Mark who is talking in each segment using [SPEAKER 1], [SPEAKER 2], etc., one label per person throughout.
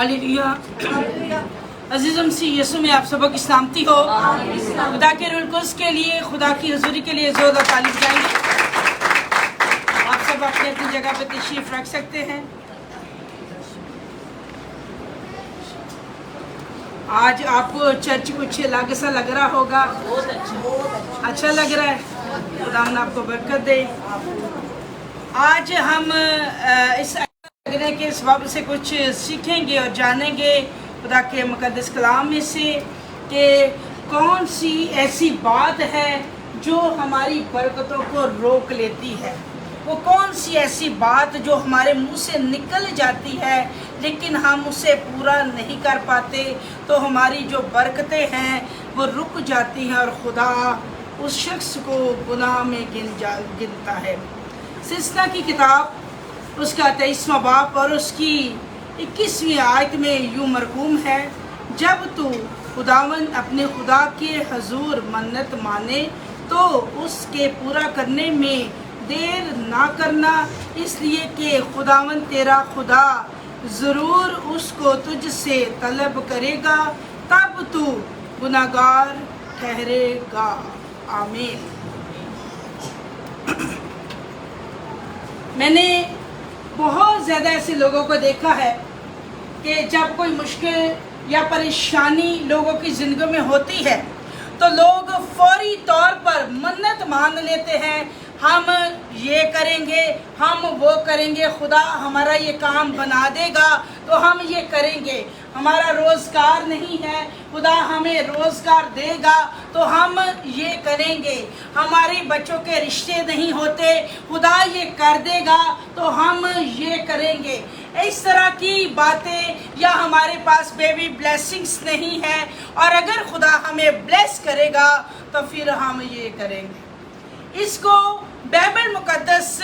[SPEAKER 1] Hallelujah. अजीज़ मसीह यीशु में आप सबको की सलामती हो। खुदा के रूह कुद्स के लिए, खुदा की हुजूरी के लिए जोरदार ताली बजाएंगे। आप सब अपनी अपनी जगह पे तशरीफ रख सकते हैं। आज आपको चर्च कुछ अलग सा लग रहा होगा, अच्छा लग रहा है। खुदा आपको बरकत दे। आज हम इस लगने के सबब से कुछ सीखेंगे और जानेंगे खुदा के मुकद्दस कलाम में से कि कौन सी ऐसी बात है जो हमारी बरकतों को रोक लेती है। वो कौन सी ऐसी बात जो हमारे मुंह से निकल जाती है लेकिन हम उसे पूरा नहीं कर पाते, तो हमारी जो बरकतें हैं वो रुक जाती हैं और खुदा उस शख्स को गुनाह में गिनता है। सिलसिला की किताब उसका 23वां बाब और उसकी 21वीं आयत में यूँ मरकूम है, जब तू खुदावन अपने खुदा के हजूर मन्नत माने तो उसके पूरा करने में देर ना करना, इसलिए कि खुदावन तेरा खुदा ज़रूर उसको तुझसे तलब करेगा, तब तू गुनाहगार ठहरेगा। आमीन। मैंने बहुत ज़्यादा ऐसे लोगों को देखा है कि जब कोई मुश्किल या परेशानी लोगों की ज़िंदगी में होती है तो लोग फौरी तौर पर मन्नत मान लेते हैं, हम ये करेंगे, हम वो करेंगे, खुदा हमारा ये काम बना देगा तो हम ये करेंगे। हमारा रोज़गार नहीं है, खुदा हमें रोज़गार देगा तो हम ये करेंगे। हमारे बच्चों के रिश्ते नहीं होते, खुदा ये कर देगा तो हम ये करेंगे। इस तरह की बातें, या हमारे पास बेबी ब्लेसिंग्स नहीं है और अगर खुदा हमें ब्लेस करेगा तो फिर हम ये करेंगे। इसको बाइबल मुकद्दस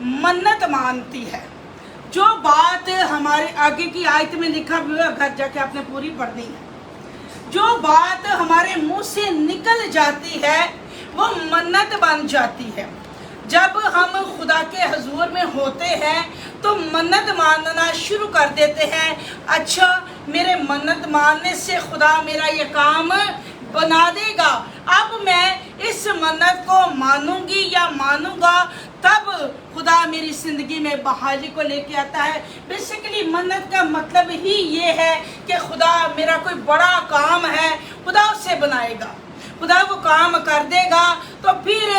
[SPEAKER 1] मन्नत मानती है। जो बात हमारे आगे की आयत में लिखा हुआ घर जाके आपने पूरी पढ़नी है। जो बात हमारे मुंह से निकल जाती है वो मन्नत बन जाती है। जब हम खुदा के हजूर में होते हैं तो मन्नत मानना शुरू कर देते हैं। अच्छा, मेरे मन्नत मानने से खुदा मेरा ये काम बना देगा, अब मैं इस मन्नत को मानूंगी या मानूंगा, तब खुदा मेरी ज़िंदगी में बहाली को लेके आता है। बेसिकली मन्नत का मतलब ही ये है कि खुदा मेरा कोई बड़ा काम है, खुदा उसे बनाएगा, खुदा वो काम कर देगा। तो फिर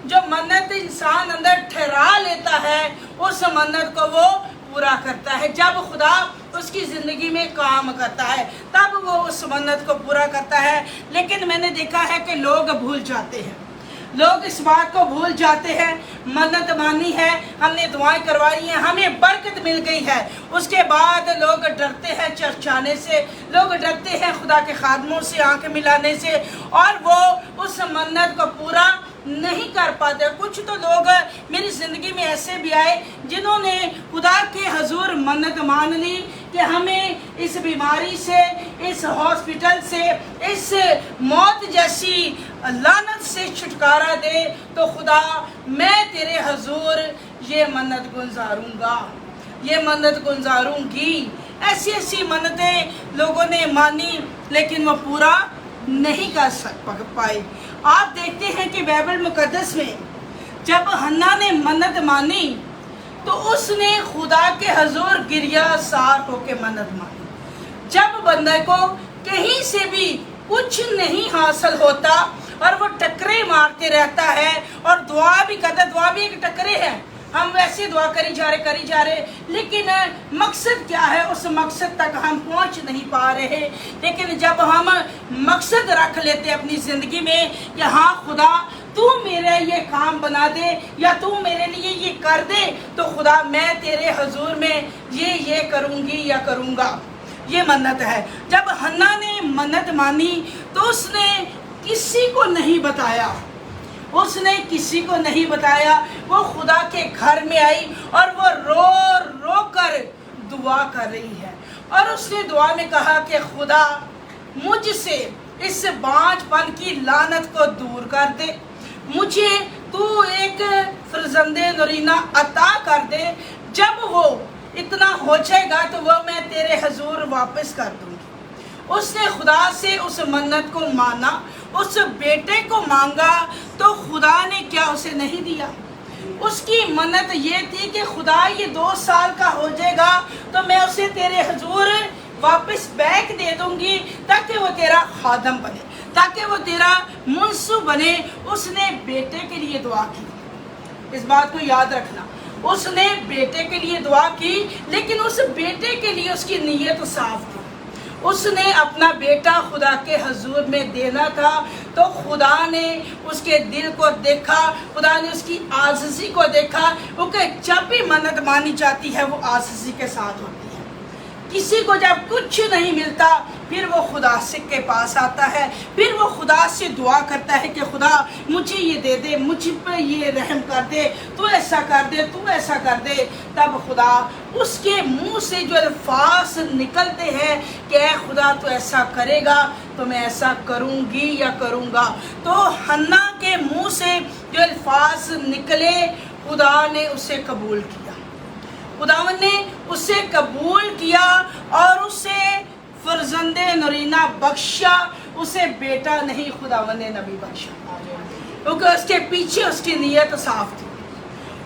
[SPEAKER 1] जो मन्नत इंसान अंदर ठहरा लेता है उस मन्नत को वो पूरा करता है। जब खुदा उसकी ज़िंदगी में काम करता है तब वो उस मन्नत को पूरा करता है। लेकिन मैंने देखा है कि लोग भूल जाते हैं, लोग इस बात को भूल जाते हैं। मन्नत मानी है, हमने दुआएं करवाई हैं, हमें बरकत मिल गई है, उसके बाद लोग डरते हैं चर्च आने से, लोग डरते हैं खुदा के खादमों से आंखें मिलाने से, और वो उस मन्नत को पूरा नहीं कर पाते। कुछ तो लोग मेरी ज़िंदगी में ऐसे भी आए जिन्होंने खुदा के हजूर मन्नत मान ली कि हमें इस बीमारी से, इस हॉस्पिटल से, इस मौत जैसी लानत से छुटकारा दे, तो खुदा मैं तेरे हजूर ये मन्नत गुजारूंगा, ये मन्नत गुजारूंगी। ऐसी ऐसी मन्नतें लोगों ने मानी लेकिन वो पूरा नहीं कर पाए। आप देखते हैं कि बाइबल मुकद्दस में जब हन्ना ने मन्नत मानी तो उसने खुदा के हजूर गिरिया सार होके मन्नत मानी। जब बंदे को कहीं से भी कुछ नहीं हासिल होता और वो टकरे मारते रहता है और दुआ भी करता, दुआ भी एक टकरे है, हम वैसे दुआ करी जा रहे, लेकिन मकसद क्या है, उस मकसद तक हम पहुंच नहीं पा रहे। लेकिन जब हम मकसद रख लेते अपनी ज़िंदगी में कि हाँ खुदा तू मेरा ये काम बना दे या तू मेरे लिए ये कर दे, तो खुदा मैं तेरे हजूर में ये करूँगी या करूँगा। ये मन्नत है। जब हन्ना ने मन्नत मानी तो उसने किसी को नहीं बताया, उसने किसी को नहीं बताया। वो खुदा के घर में आई और वो रो रो कर दुआ कर रही है और उसने दुआ में कहा कि खुदा मुझसे इस बांझपन की लानत को दूर कर दे, मुझे तू एक फरजंदे नरीना अता कर दे। जब वो इतना हो जाएगा तो वो मैं तेरे हजूर वापस कर दूंगी। उसने खुदा से उस मन्नत को माना, उस बेटे को मांगा, तो खुदा ने क्या उसे नहीं दिया। उसकी मन्नत ये थी कि खुदा ये 2 साल का हो जाएगा तो मैं उसे तेरे हजूर वापस बैक दे दूंगी, ताकि वो तेरा खादम बने, ताकि वो तेरा मुंसू बने। उसने बेटे के लिए दुआ की, इस बात को याद रखना, उसने बेटे के लिए दुआ की, लेकिन उस बेटे के लिए उसकी नीयत साफ थी। उसने अपना बेटा खुदा के हजूर में देना था, तो खुदा ने उसके दिल को देखा, खुदा ने उसकी आजिज़ी को देखा, क्योंकि जब भी मन्नत मानी जाती है वो आजिज़ी के साथ होती है। किसी को जब कुछ नहीं मिलता फिर वो खुदा से के पास आता है, फिर वो खुदा से दुआ करता है कि खुदा मुझे ये दे दे, मुझ पे ये रहम कर दे, तू ऐसा कर दे, तू ऐसा कर दे। तब खुदा उसके मुंह से जो अल्फाज निकलते हैं कि ऐ खुदा तू ऐसा करेगा तो मैं ऐसा करूँगी या करूँगा, तो हन्ना के मुंह से जो अल्फाज निकले खुदा ने उसे कबूल किया। खुदावन ने उसे कबूल किया और उसे फर्जंदे नरीना बख्शा, उसे बेटा नहीं खुदावन ने नबी बख्शा, क्योंकि उसके पीछे उसकी नीयत साफ थी।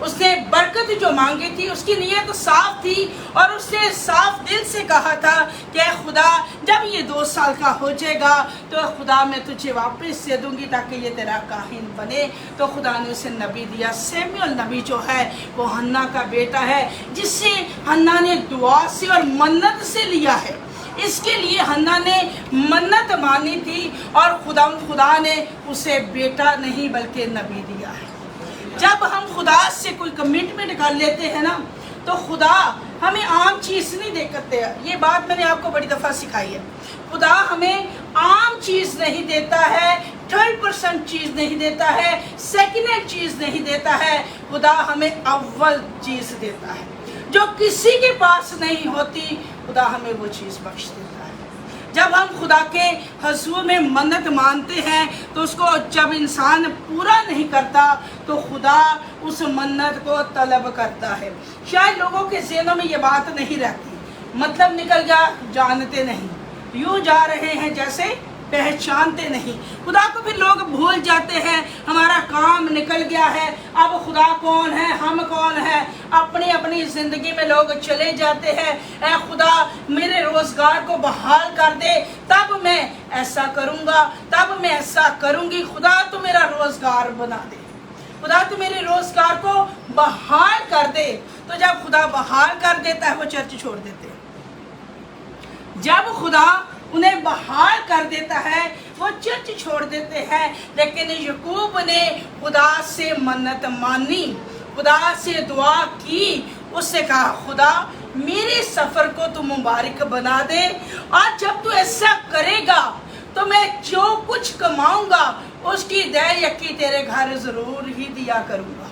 [SPEAKER 1] उसने बरकत जो मांगी थी उसकी नीयत साफ थी, और उसने साफ दिल से कहा था कि खुदा जब ये 2 साल का हो जाएगा तो खुदा मैं तुझे वापस दे दूंगी ताकि ये तेरा काहिन बने। तो खुदा ने उसे नबी दिया। सैमुअल नबी जो है वो हन्ना का बेटा है, जिससे हन्ना ने दुआ से और मन्नत से लिया है। इसके लिए हन्ना ने मन्नत मानी थी और खुदा ने उसे बेटा नहीं बल्कि नबी दिया है। जब हम खुदा से कोई कमिटमेंट कर लेते हैं ना, तो खुदा हमें आम चीज़ नहीं दे करते। ये बात मैंने आपको बड़ी दफ़ा सिखाई है। खुदा हमें आम चीज़ नहीं देता है, 3% चीज़ नहीं देता है, सेकेंड हैंड चीज़ नहीं देता है। खुदा हमें अव्वल चीज़ देता है, जो किसी के पास नहीं होती। खुदा हमें वो चीज़ बख्श देता है। जब हम खुदा के हजूर में मन्नत मानते हैं तो उसको जब इंसान पूरा नहीं करता तो खुदा उस मन्नत को तलब करता है। शायद लोगों के ज़हनों में ये बात नहीं रहती, मतलब निकल गया, जानते नहीं, यूँ जा रहे हैं जैसे पहचानते नहीं। खुदा को फिर लोग भूल जाते हैं, हमारा काम निकल गया है, अब खुदा कौन है, हम कौन है, अपनी अपनी ज़िंदगी में लोग चले जाते हैं। ऐ खुदा मेरे रोज़गार को बहाल कर दे, तब मैं ऐसा करूँगा, तब मैं ऐसा करूँगी। खुदा तो मेरा रोज़गार बना दे, खुदा तो मेरे रोज़गार को बहाल कर दे। तो जब खुदा बहाल कर देता है वो चर्च छोड़ देते हैं। जब खुदा उन्हें बहाल कर देता है वो चर्च छोड़ देते हैं। लेकिन याकूब ने खुदा से मन्नत मानी, खुदा से दुआ की, उससे कहा खुदा मेरे सफ़र को तू मुबारक बना दे, और जब तू ऐसा करेगा तो मैं जो कुछ कमाऊंगा उसकी दय यकी तेरे घर ज़रूर ही दिया करूँगा।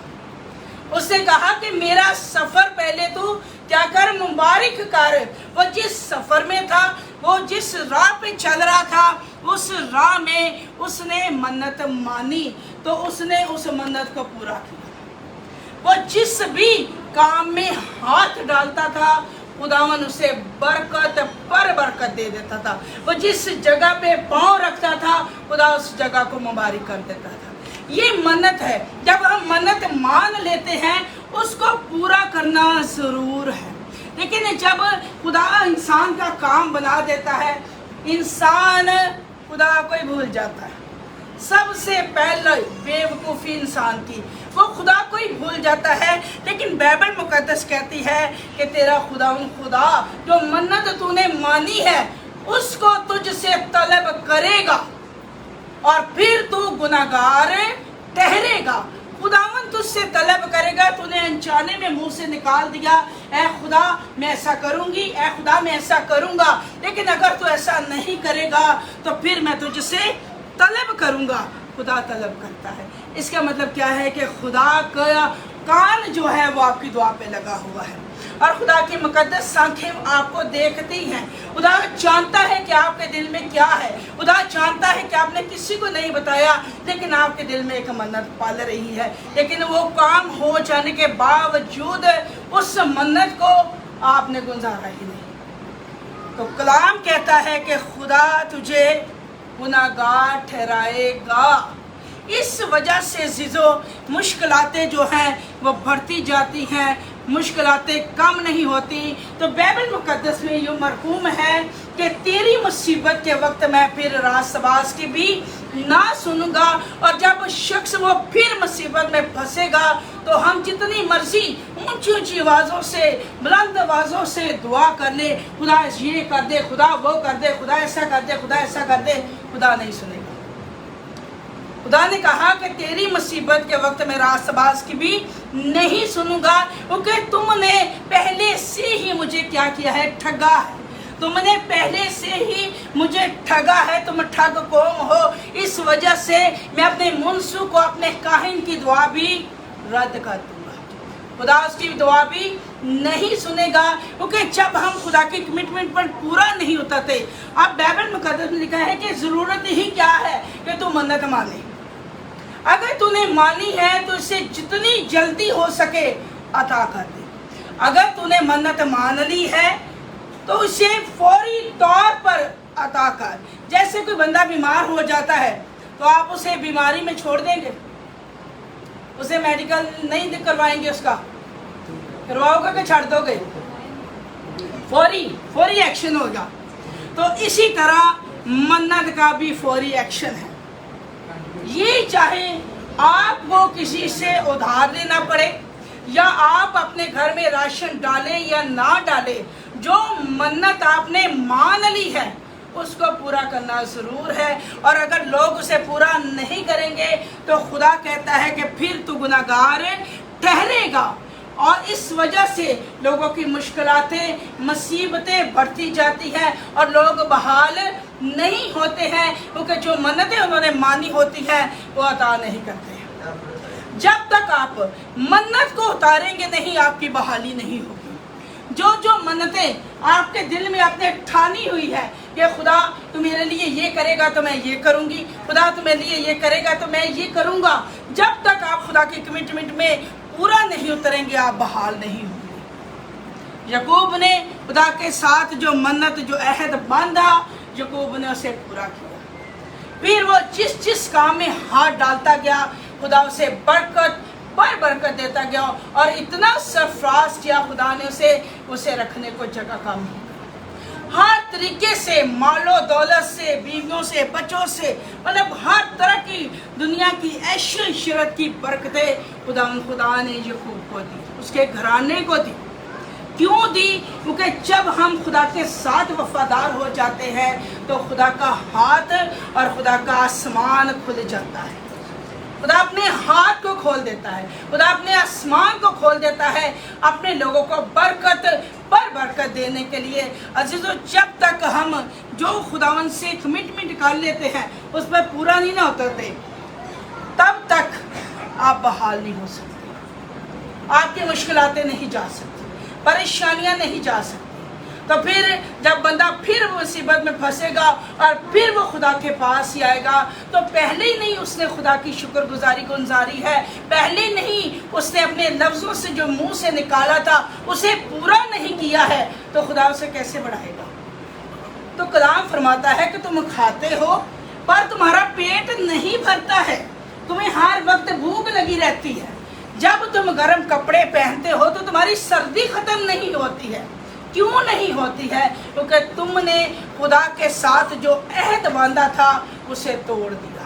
[SPEAKER 1] उसने कहा कि मेरा सफ़र पहले तू क्या कर, मुबारक कर। वो जिस सफ़र में था, वो जिस राह पे चल रहा था, उस राह में उसने मन्नत मानी तो उसने उस मन्नत को पूरा किया। वो जिस भी काम में हाथ डालता था खुदावन उसे बरकत पर बरकत दे देता था। वो जिस जगह पे पाँव रखता था खुदा उस जगह को मुबारक कर देता था। ये मन्नत है। जब हम मन्नत मान लेते हैं उसको पूरा करना ज़रूर है। लेकिन जब खुदा इंसान का काम बना देता है, इंसान खुदा को ही भूल जाता है। सबसे पहले बेवकूफ़ी इंसान की, वो खुदा को ही भूल जाता है। लेकिन बाइबल मुकद्दस कहती है कि तेरा खुदा जो मन्नत तूने मानी है उसको तुझसे तलब करेगा और फिर तू गुनाहगार ठहरेगा। खुदावन तुझसे तलब करेगा, तूने अनजाने में मुंह से निकाल दिया ऐ खुदा मैं ऐसा करूंगी, ऐ खुदा मैं ऐसा करूंगा, लेकिन अगर तू ऐसा नहीं करेगा तो फिर मैं तुझसे तलब करूंगा। खुदा तलब करता है। इसका मतलब क्या है कि खुदा का कान जो है वो आपकी दुआ पे लगा हुआ है और खुदा की मुकद्दस आंखें आपको देखती हैं। खुदा जानता है कि आपके दिल में क्या है। खुदा जानता है कि आपने किसी को नहीं बताया लेकिन आपके दिल में एक मन्नत पाल रही है। लेकिन वो काम हो जाने के बावजूद उस मन्नत को आपने गुजारा ही नहीं। तो कलाम कहता है कि खुदा तुझे गुनाहगार ठहराएगा। इस वजह से जीजो मुश्किलातें जो हैं वो बढ़ती जाती हैं, मुश्किलातें कम नहीं होती। तो बाइबल मुकद्दस में यूँ मरकूम है कि तेरी मुसीबत के वक्त मैं फिर रास्तबाज की भी ना सुनूंगा। और जब शख्स वो फिर मुसीबत में फंसेगा तो हम जितनी मर्जी ऊंची ऊंची आवाज़ों से, बुलंद आवाज़ों से दुआ कर ले, खुदा ये कर दे, खुदा वो कर दे, खुदा ऐसा कर दे, खुदा ऐसा कर दे, खुदा नहीं सुनेगा। खुदा ने कहा कि तेरी मुसीबत के वक्त मैं रास्तबाज की भी नहीं सुनूंगा, क्योंकि तुमने पहले से ही मुझे क्या किया है, ठगा है। तुमने पहले से ही मुझे ठगा है, तुम ठग कौम हो। इस वजह से मैं अपने मुंसू को, अपने काहिन की दुआ भी रद्द कर दूंगा। खुदा उसकी दुआ भी नहीं सुनेगा, क्योंकि जब हम खुदा की कमिटमेंट पर पूरा नहीं उतरते। अब बाइबल मुकद्दस में लिखा है कि ज़रूरत ही क्या है कि तू मन्नत माने। अगर तूने मानी है तो इसे जितनी जल्दी हो सके अता कर दे। अगर तूने मन्नत मान ली है तो उसे फौरी तौर पर अता कर। जैसे कोई बंदा बीमार हो जाता है तो आप उसे बीमारी में छोड़ देंगे, उसे मेडिकल नहीं करवाएंगे, उसका करवाओगे कि छाड़ दोगे? फौरी एक्शन होगा। तो इसी तरह मन्नत का भी फौरी एक्शन है। ये चाहे आपको किसी से उधार लेना पड़े या आप अपने घर में राशन डालें या ना डालें, जो मन्नत आपने मान ली है उसको पूरा करना ज़रूर है। और अगर लोग उसे पूरा नहीं करेंगे तो खुदा कहता है कि फिर तू गुनाहगार ठहरेगा। और इस वजह से लोगों की मुश्किलातें, मुसीबतें बढ़ती जाती हैं और लोग बहाल नहीं होते हैं, क्योंकि जो मन्नतें उन्होंने मानी होती हैं वो अता नहीं करते हैं। जब तक आप मन्नत को उतारेंगे नहीं, आपकी बहाली नहीं होगी। जो मन्नतें आपके दिल में आपने ठानी हुई है कि खुदा तू मेरे लिए ये करेगा तो मैं ये करूँगी, खुदा तू मेरे लिए ये करेगा तो मैं ये करूँगा, जब तक आप खुदा की कमिटमेंट में पूरा नहीं उतरेंगे आप बहाल नहीं होंगे। याकूब ने खुदा के साथ जो मन्नत, जो अहद बांधा, याकूब ने उसे पूरा किया। फिर वो जिस काम में हाथ डालता गया खुदा उसे बरकत पर बरकत देता गया और इतना सरफराज किया खुदा ने उसे रखने को जगह कम। हर तरीके से, मालो दौलत से, बीवियों से, बच्चों से, मतलब हर तरह की दुनिया की ऐशो इशरत की बरकतें खुदा ने याकूब को दी, उसके घराने को दी। क्यों दी? क्योंकि जब हम खुदा के साथ वफादार हो जाते हैं तो खुदा का हाथ और खुदा का आसमान खुल जाता है। खुदा अपने हाथ को खोल देता है, खुदा अपने आसमान को खोल देता है अपने लोगों को बरकत पर बरकत देने के लिए। अजीजों, जब तक हम जो खुदावन से कमिटमेंट कर लेते हैं उस पर पूरा नहीं ना उतरते, तब तक आप बहाल नहीं हो सकते, आपकी मुश्किलातें नहीं जा सकती, परेशानियां नहीं जा सकती। तो फिर जब बंदा फिर मुसीबत में फंसेगा और फिर वो खुदा के पास ही आएगा, तो पहले ही नहीं उसने खुदा की शुक्रगुजारी गुजारी है, पहले नहीं उसने अपने लफ्ज़ों से जो मुंह से निकाला था उसे पूरा नहीं किया है, तो खुदा उसे कैसे बढ़ाएगा? तो कलाम फरमाता है कि तुम खाते हो पर तुम्हारा पेट नहीं भरता है, तुम्हें हर वक्त भूख लगी रहती है। जब तुम गर्म कपड़े पहनते हो तो तुम्हारी सर्दी ख़त्म नहीं होती है। क्यों नहीं होती है? क्योंकि तुमने खुदा के साथ जो अहद बांधा था उसे तोड़ दिया,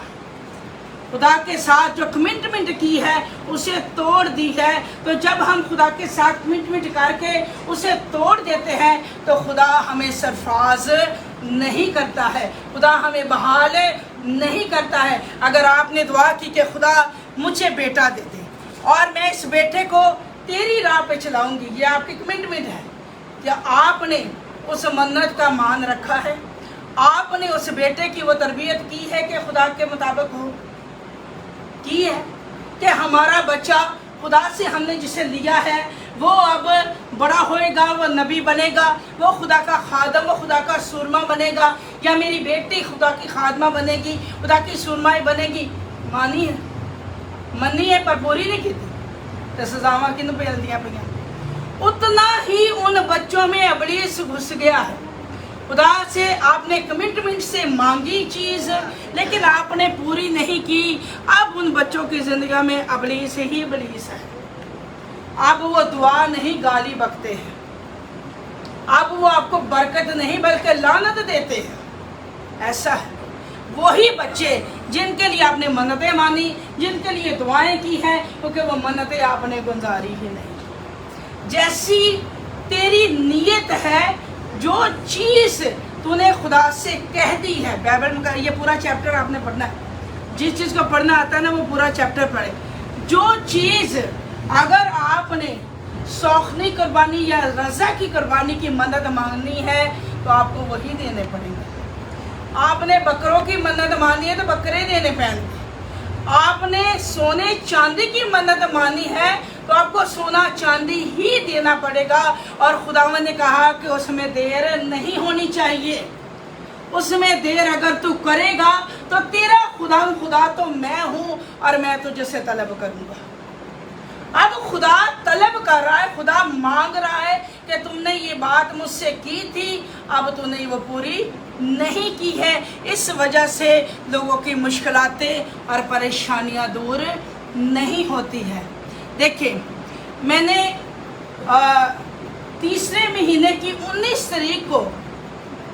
[SPEAKER 1] खुदा के साथ जो कमिटमेंट की है उसे तोड़ दी है। तो जब हम खुदा के साथ कमिटमेंट करके उसे तोड़ देते हैं तो खुदा हमें सरफराज नहीं करता है, खुदा हमें बहाल नहीं करता है। अगर आपने दुआ की कि खुदा मुझे बेटा दे दे और मैं इस बेटे को तेरी राह पे चलाऊंगी, ये आपकी कमिटमेंट है। क्या आपने उस मन्नत का मान रखा है? आपने उस बेटे की वो तरबियत की है कि खुदा के मुताबिक हो, की है कि हमारा बच्चा खुदा से हमने जिसे लिया है वो अब बड़ा होएगा, वो नबी बनेगा, वो खुदा का खादम, वो खुदा का सुरमा बनेगा, या मेरी बेटी खुदा की खादमा बनेगी, खुदा की सुरमाई बनेगी? मानी है, मनी है पर पूरी नहीं की थी तो सजावां किन पे जल्दियाँ पईयां। उतना ही उन बच्चों में इब्लीस घुस गया है। खुदा से आपने कमिटमेंट से मांगी चीज़, लेकिन आपने पूरी नहीं की। अब उन बच्चों की ज़िंदगी में इब्लीस ही इब्लीस है। अब वो दुआ नहीं, गाली बकते हैं। अब वो आपको बरकत नहीं बल्कि लानत देते हैं। ऐसा है। वही बच्चे जिनके लिए आपने मन्नतें मानी, जिनके लिए दुआएं की हैं, क्योंकि वो मन्नतें आपने गुजारी ही नहीं। जैसी तेरी नीयत है, जो चीज़ तूने खुदा से कह दी है, बाइबल में ये पूरा चैप्टर आपने पढ़ना है। जिस चीज़ को पढ़ना आता है ना, वो पूरा चैप्टर पढ़े। जो चीज़ अगर आपने शौखनी कुर्बानी या रज़ा की कुर्बानी की मन्नत मांगनी है तो आपको वही देने पड़ेंगे। आपने बकरों की मन्नत मानी है तो बकरे देने पड़ेंगे। आपने सोने चांदी की मन्नत मानी है तो आपको सोना चांदी ही देना पड़ेगा। और खुदावंद ने कहा कि उसमें देर नहीं होनी चाहिए। उसमें देर अगर तू करेगा तो तेरा खुदा तो मैं हूँ और मैं तुझसे तलब करूँगा। अब खुदा तलब कर रहा है, खुदा मांग रहा है कि तुमने ये बात मुझसे की थी, अब तूने वो पूरी नहीं की है। इस वजह से लोगों की मुश्किलातें और परेशानियां दूर नहीं होती है। देखिए, मैंने तीसरे महीने की 19 तारीख को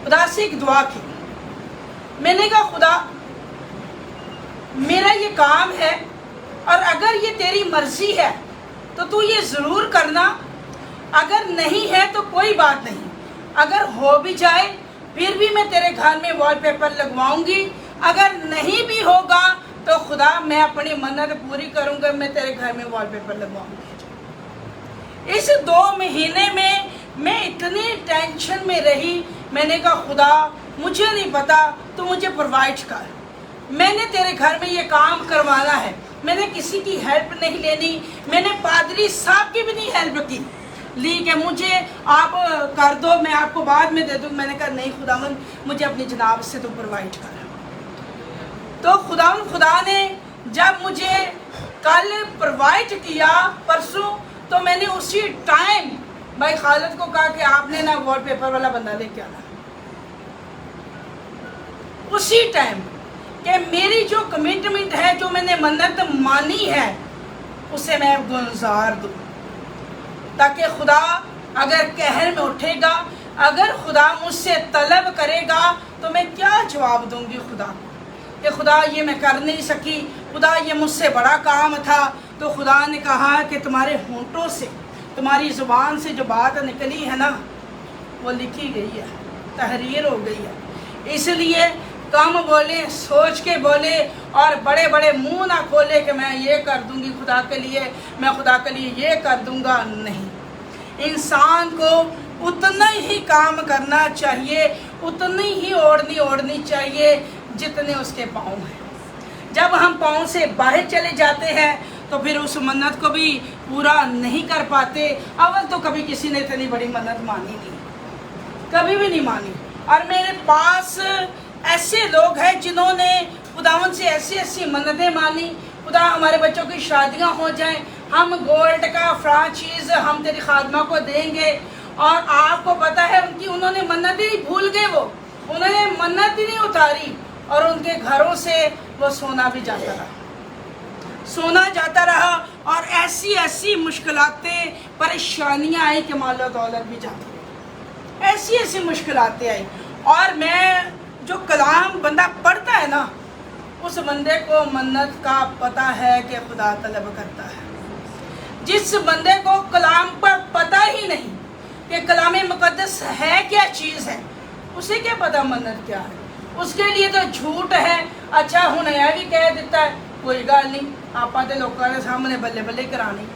[SPEAKER 1] खुदा से एक दुआ की। मैंने कहा, खुदा मेरा ये काम है और अगर ये तेरी मर्जी है तो तू ये ज़रूर करना। अगर नहीं है तो कोई बात नहीं, अगर हो भी जाए फिर भी मैं तेरे घर में वॉलपेपर लगवाऊंगी। अगर नहीं भी होगा तो खुदा मैं अपनी मन्नत पूरी करूंगा, मैं तेरे घर में वॉलपेपर लगवाऊंगी। इस 2 महीने में मैं इतनी टेंशन में रही। मैंने कहा, खुदा मुझे नहीं पता, तू मुझे प्रोवाइड कर। मैंने तेरे घर में ये काम करवाना है। मैंने किसी की हेल्प नहीं लेनी। मैंने पादरी साहब की भी नहीं हेल्प की ली कि मुझे आप कर दो, मैं आपको बाद में दे दूँ। मैंने कहा, नहीं खुदावंद, मुझे अपनी जनाब से तो प्रोवाइड कर। तो खुदा ने जब मुझे कल प्रोवाइड किया परसों, तो मैंने उसी टाइम भाई खालिद को कहा कि आपने ना वॉलपेपर वाला बंदा लेके आना। उसी टाइम कि मेरी जो कमिटमेंट है, जो मैंने मन्नत मानी है, उसे मैं गुजार दूँ, ताकि खुदा अगर कहर में उठेगा, अगर खुदा मुझसे तलब करेगा तो मैं क्या जवाब दूंगी खुदा को कि खुदा ये मैं कर नहीं सकी, खुदा ये मुझसे बड़ा काम था। तो खुदा ने कहा कि तुम्हारे होंठों से, तुम्हारी ज़ुबान से जो बात निकली है ना, वो लिखी गई है, तहरीर हो गई है। इसलिए कम बोले, सोच के बोले और बड़े बड़े मुंह ना खोले कि मैं ये कर दूंगी खुदा के लिए, मैं खुदा के लिए ये कर दूंगा। नहीं, इंसान को उतना ही काम करना चाहिए, उतनी ही ओढ़नी चाहिए जितने उसके पाँव हैं। जब हम पाँव से बाहर चले जाते हैं तो फिर उस मन्नत को भी पूरा नहीं कर पाते। अव्वल तो कभी किसी ने इतनी बड़ी मन्नत मानी नहीं, कभी भी नहीं मानी। और मेरे पास ऐसे लोग हैं जिन्होंने खुदावन से ऐसी ऐसी मन्नतें मानी, खुदा हमारे बच्चों की शादियां हो जाएं, हम गोल्ड का फ्रांचीज हम तेरी खादमा को देंगे। और आपको पता है उन्होंने मन्नतें ही भूल गए, वो उन्होंने मन्नत ही नहीं उतारी और उनके घरों से वो सोना भी जाता रहा, सोना जाता रहा। और ऐसी ऐसी मुश्किलातें, परेशानियां आई कि मालो दौलत भी जाती रही, ऐसी ऐसी मुश्किलातें आई। और मैं जो कलाम बंदा पढ़ता है ना, उस बंदे को मन्नत का पता है कि खुदा तलब करता है। जिस बंदे को कलाम पर पता ही नहीं कि कलाम मुकद्दस है क्या चीज़ है, उसे क्या पता मन्नत क्या है। उसके लिए तो झूठ है। अच्छा हुण यह भी कह देता है, कोई गल नहीं, आपा तो लोगों के सामने बल्ले बल्ले करानी,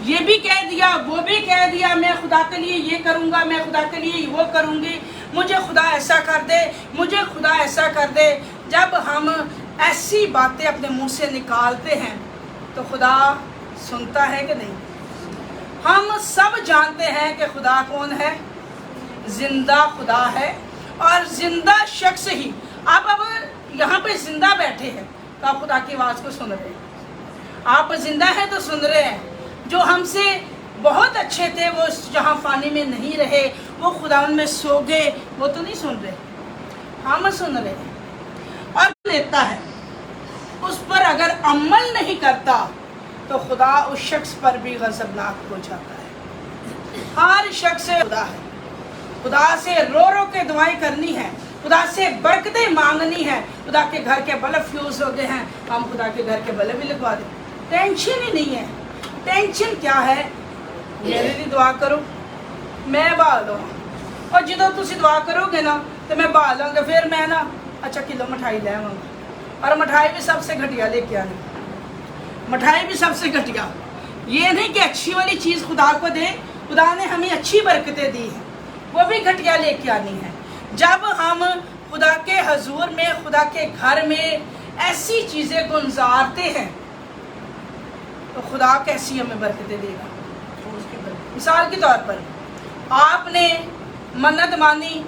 [SPEAKER 1] ये भी कह दिया, वो भी कह दिया, मैं खुदा के लिए ये करूँगा, मैं खुदा के लिए वो करूँगी, मुझे खुदा ऐसा कर दे, मुझे खुदा ऐसा कर दे। जब हम ऐसी बातें अपने मुंह से निकालते हैं तो खुदा सुनता है कि नहीं? हम सब जानते हैं कि खुदा कौन है, जिंदा खुदा है। और जिंदा शख्स ही आप अब यहाँ पे जिंदा बैठे हैं तो आप खुदा की आवाज़ को सुन रहे हैं, आप जिंदा हैं तो सुन रहे हैं। जो हमसे बहुत अच्छे थे, वो जहाँ फानी में नहीं रहे, वो खुदावन में सो गए, वो तो नहीं सुन रहे, हम सुन रहे हैं। और लेता है, उस पर अगर अमल नहीं करता तो खुदा उस शख्स पर भी गज़बनाक हो जाता है। हर शख्स खुदा है, खुदा से रो रो के दुआएं करनी है, खुदा से बरकतें मांगनी है। खुदा के घर के बल्ब फ्यूज हो गए हैं, हम खुदा के घर के बल्ब भी लगवा दें, टेंशन ही नहीं है। टेंशन क्या है, मेरे लिए दुआ करो मैं बहाल दूँ, और जो तुम दुआ करोगे ना तो मैं बहाल लूँगा, फिर मैं ना अच्छा किलो मिठाई ले आऊँगा, और मिठाई भी सबसे घटिया लेके आनी, मिठाई भी सबसे घटिया। ये नहीं कि अच्छी वाली चीज़ खुदा को दे, खुदा ने हमें अच्छी बरकतें दी हैं, वो भी घटिया लेके आनी है। जब हम खुदा के हजूर में, खुदा के घर में ऐसी चीज़ें गुजारते हैं तो खुदा कैसी हमें बरकतें देगा। मिसाल के तौर पर आपने मन्नत मानी,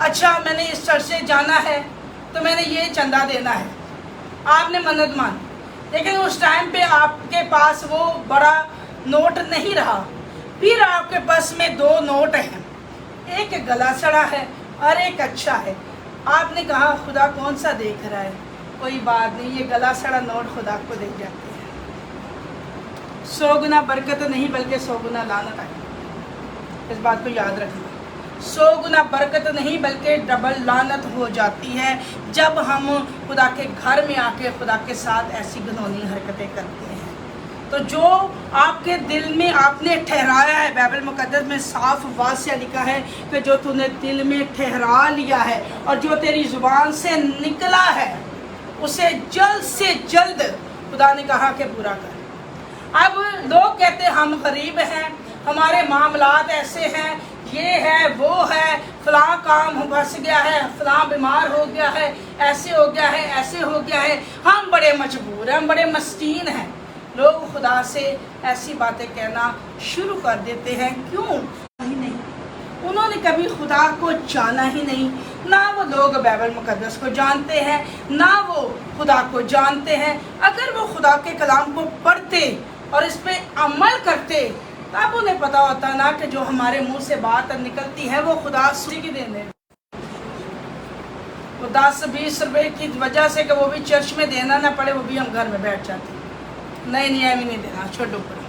[SPEAKER 1] अच्छा मैंने इस चर्च से जाना है तो मैंने ये चंदा देना है, आपने मन्नत मानी, लेकिन उस टाइम पे आपके पास वो बड़ा नोट नहीं रहा, फिर आपके पास में 2 नोट हैं, एक गला सड़ा है और एक अच्छा है। आपने कहा खुदा कौन सा देख रहा है, कोई बात नहीं, ये गला सड़ा नोट खुदा को दे जाते हैं। 100 गुना बरकत नहीं बल्कि 100 गुना लानत है, इस बात को याद रखना। 100 गुना बरकत नहीं बल्कि डबल लानत हो जाती है जब हम खुदा के घर में आके खुदा के साथ ऐसी घिनौनी हरकतें करते हैं। तो जो आपके दिल में आपने ठहराया है, बाइबल मुकद्दस में साफ वाज़िह लिखा है कि जो तूने दिल में ठहरा लिया है और जो तेरी ज़ुबान से निकला है उसे जल्द से जल्द खुदा ने कहा कि पूरा कर। अब लोग कहते हैं हम गरीब हैं, हमारे मामलात ऐसे हैं, ये है वो है, फलां काम फंस गया है, फलां बीमार हो गया है, ऐसे हो गया है, ऐसे हो गया है, हम बड़े मजबूर हैं, हम बड़े मस्कीन हैं। लोग खुदा से ऐसी बातें कहना शुरू कर देते हैं। क्यों? नहीं, उन्होंने कभी खुदा को जाना ही नहीं, ना वो लोग बाइबल मुकद्दस को जानते हैं, ना वो खुदा को जानते हैं। अगर वो खुदा के कलाम को पढ़ते और इस पे अमल करते तब उन्हें पता होता ना कि जो हमारे मुंह से बात निकलती है वो खुदा की देने, वो 10-20 रुपए की वजह से कि वो भी चर्च में देना ना पड़े, वो भी हम घर में बैठ जाते, नहीं अभी नहीं देना, छोड़ो पड़ो,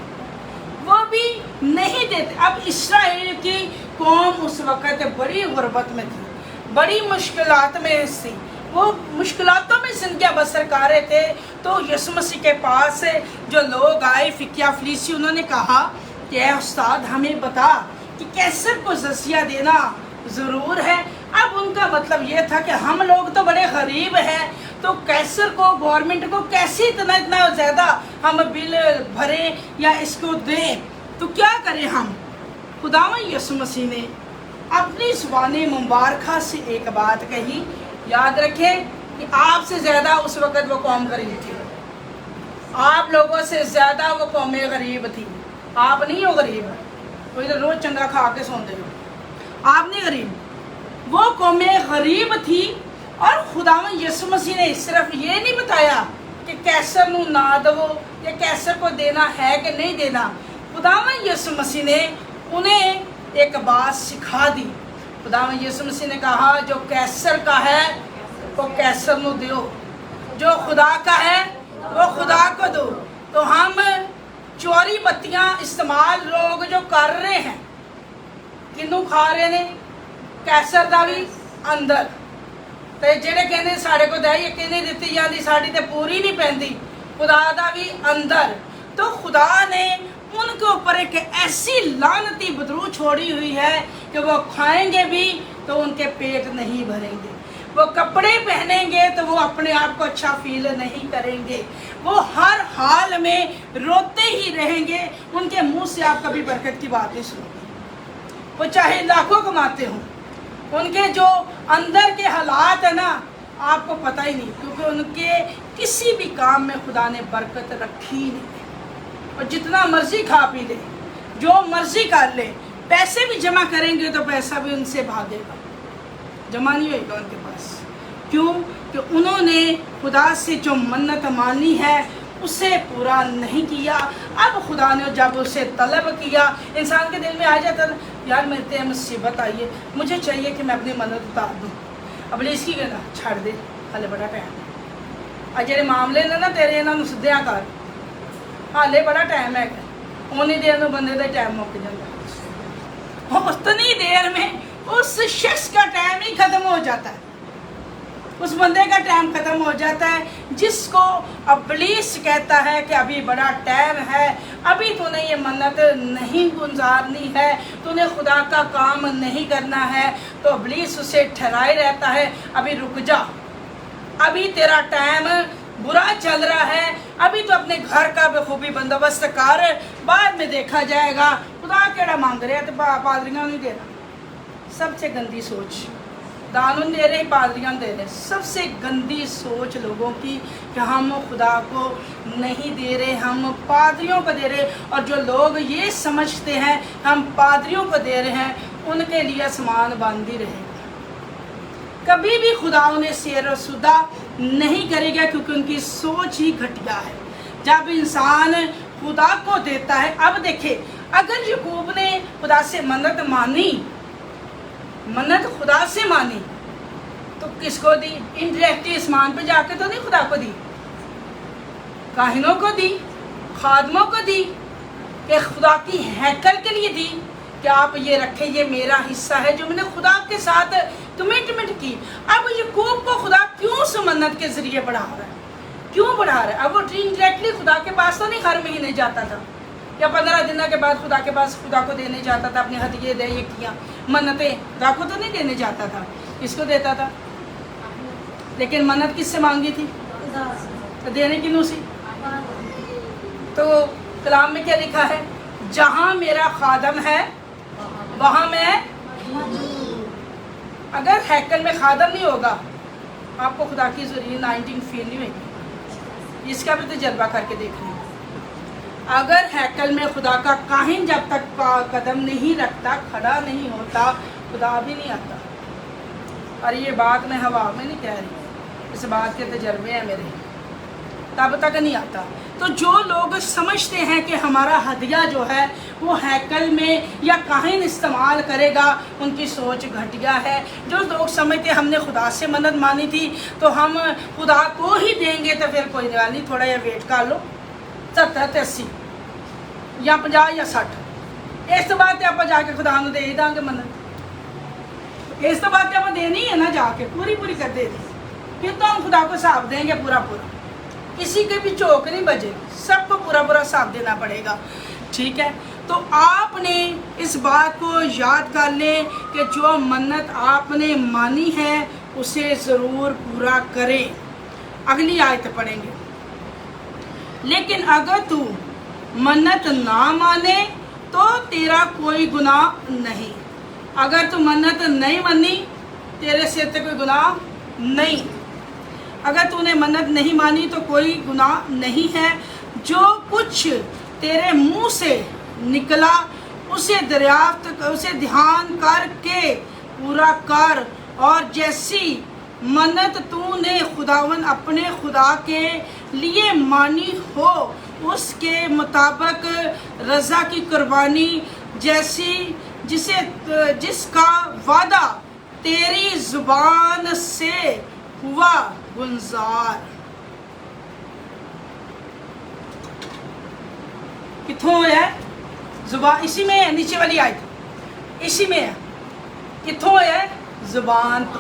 [SPEAKER 1] वो भी नहीं देते। अब इस्राएल की कौम उस वक़्त बड़ी गुर्बत में थी, बड़ी मुश्किलात में थी, वो मुश्किलातों में ज़िंदगी बसर कर रहे थे। तो यीशु मसीह के पास जो लोग आए, फिकिया फलीसी, उन्होंने कहा कि ऐ उस्ताद हमें बता कि कैसर को जज़िया देना ज़रूर है। अब उनका मतलब ये था कि हम लोग तो बड़े गरीब हैं, तो कैसर को, गवर्नमेंट को कैसे इतना ज़्यादा हम बिल भरें या इसको दें, तो क्या करें हम। खुदावंद यीशु मसीह ने अपनी ज़ुबान मुबारक से एक बात कही, याद रखें कि आपसे ज़्यादा उस वक़्त वो कौम गरीब थी, आप लोगों से ज़्यादा वो कौमें गरीब थी। आप नहीं हो गरीब, वो इधर रोज़ चंगा खा के सोते हो, आप नहीं गरीब, वो कौमें गरीब थी। और खुदावंद यीशु मसीह ने सिर्फ ये नहीं बताया कि कैसर नू ना दो या कैसर को देना है कि नहीं देना, खुदावंद यीशु मसीह ने उन्हें एक बात सिखा दी। खुदावंद यीशु मसीह ने कहा जो कैसर का है वो कैसर नू दो, जो खुदा का है वो खुदा को दो। तो हम चोरी बत्तियां इस्तेमाल लोग जो कर रहे हैं, किनू खा रहे ने, कैसर दा भी अंदर, ते जेड़े कहने साढ़े को दे यकीनी दिती जाती, साड़ी ते पूरी नहीं पैंदी, खुदा दा भी अंदर। तो खुदा ने उनके ऊपर एक ऐसी लानती बदरू छोड़ी हुई है कि वो खाएंगे भी तो उनके पेट नहीं भरेंगे, वो कपड़े पहनेंगे तो वो अपने आप को अच्छा फील नहीं करेंगे, वो हर हाल में रोते ही रहेंगे, उनके मुंह से आप कभी बरकत की बात नहीं सुनोगे। वो चाहे लाखों कमाते हों, उनके जो अंदर के हालात है ना आपको पता ही नहीं, क्योंकि उनके किसी भी काम में खुदा ने बरकत रखी नहीं। और जितना मर्जी खा पी ले, जो मर्जी कर ले, पैसे भी जमा करेंगे तो पैसा भी उनसे भागेगा, जमा नहीं होगा उनके पास। क्यों? कि उन्होंने खुदा से जो मन्नत मानी है उसे पूरा नहीं किया। अब खुदा ने जब उसे तलब किया, इंसान के दिल में आ जाता है यार मेरे ते मुसीबत आई है, मुझे चाहिए कि मैं अपनी मन्नत उतार दूँ। अब इसकी कहना छड़ दे, हाले बड़ा टाइम है, आ जेडे मामले ने ना तेरे इन्होंने सद्या कर, हाले बड़ा टाइम है। उन्नी देर में बंदे का टाइम मुक जाता, उतनी देर में उस शख्स का टाइम ही खत्म हो जाता है, उस बंदे का टाइम खत्म हो जाता है जिसको इब्लीस कहता है कि अभी बड़ा टाइम है, अभी तूने ये मन्नत नहीं गुजारनी है, तूने खुदा का काम नहीं करना है। तो इब्लीस उसे ठहराए रहता है, अभी रुक जा, अभी तेरा टाइम बुरा चल रहा है, अभी तो अपने घर का बखूबी बंदोबस्त कर, बाद में देखा जाएगा। खुदा केड़ा मांग रहे हैं तो पादरियां नहीं देना। सबसे गंदी सोच, दानुन दे रहे पादरियां दे रहे, सबसे गंदी सोच लोगों की कि हम खुदा को नहीं दे रहे, हम पादरियों को दे रहे। और जो लोग ये समझते हैं हम पादरियों को दे रहे हैं, उनके लिए आसमान बंद ही रहेगा, कभी भी खुदा उन्हें शेर सुदा नहीं करेगा, क्योंकि उनकी सोच ही घटिया है। जब इंसान खुदा को देता है, अब देखे अगर याकूब ने खुदा से मन्नत मानी, मन्नत खुदा से मानी, तो किसको दी? इंडायरेक्टली आसमान पे जाके तो नहीं खुदा को दी, काहिनों को दी, खादमों को दी, कि खुदा की हैकल के लिए दी कि आप ये रखें, ये मेरा हिस्सा है जो मैंने खुदा के साथ कमिटमेंट की। अब याकूब को खुदा क्यों उस मन्नत के जरिए बढ़ा रहा है, क्यों बढ़ा रहा है? अब वो डायरेक्टली खुदा के पास तो नहीं हर महीने जाता था, या 15 दिन के बाद खुदा के पास खुदा को देने जाता था, अपने हदिये दे, ये किया मन्नतें, खुदा को तो नहीं देने जाता था, किसको देता था? लेकिन मन्नत किससे मांगी थी? तो देने की नूसी। तो कलाम में क्या लिखा है? जहाँ मेरा खादम है वहाँ मैं। अगर हैकल में खादम नहीं होगा, आपको खुदा की जरूरी 19 फील नहीं होगी, इसका भी तजर्बा करके देख लें। अगर हैकल में खुदा का काहिन जब तक कदम नहीं रखता, खड़ा नहीं होता, खुदा भी नहीं आता। और ये बात मैं हवा में नहीं कह रही, इस बात के तजर्बे हैं मेरे, तब तक नहीं आता। तो जो लोग समझते हैं कि हमारा हदिया जो है वो हैकल में या काहिन इस्तेमाल करेगा, उनकी सोच घटिया है। जो लोग समझते हमने खुदा से मन्नत मानी थी तो हम खुदा को ही देंगे, तो फिर कोई बात नहीं, थोड़ा या वेट कर लो, 70 80 या 50 या 60, इस तो बाद आप जाके खुदा को दे देंगे मन्नत, इस तो बाद आप देनी है ना, जाके पूरी पूरी कर दे दी, फिर तो हम खुदा को हिसाब देंगे पूरा पूरा, किसी के भी चौक नहीं बजेगी, सबको पूरा पूरा हिसाब देना पड़ेगा। ठीक है, तो आपने इस बात को याद कर लें कि जो मन्नत आपने मानी है उसे ज़रूर पूरा करें। अगली आयत पढ़ेंगे, लेकिन अगर तू मन्नत ना माने तो तेरा कोई गुनाह नहीं। अगर तू मन्नत नहीं मानी, तेरे से तो कोई गुनाह नहीं। अगर तूने मन्नत नहीं मानी तो कोई गुनाह नहीं है। जो कुछ तेरे मुंह से निकला उसे दरियाफ्त, उसे ध्यान करके पूरा कर, और जैसी मन्नत तूने खुदावन अपने खुदा के लिए मानी हो उसके मुताबिक रज़ा की कुर्बानी जैसी जिसका वादा तेरी जुबान से हुआ गुलजार। किथों है जुबान? इसी में है, नीचे वाली आयत इसी में है। किथों है? जुबान। तो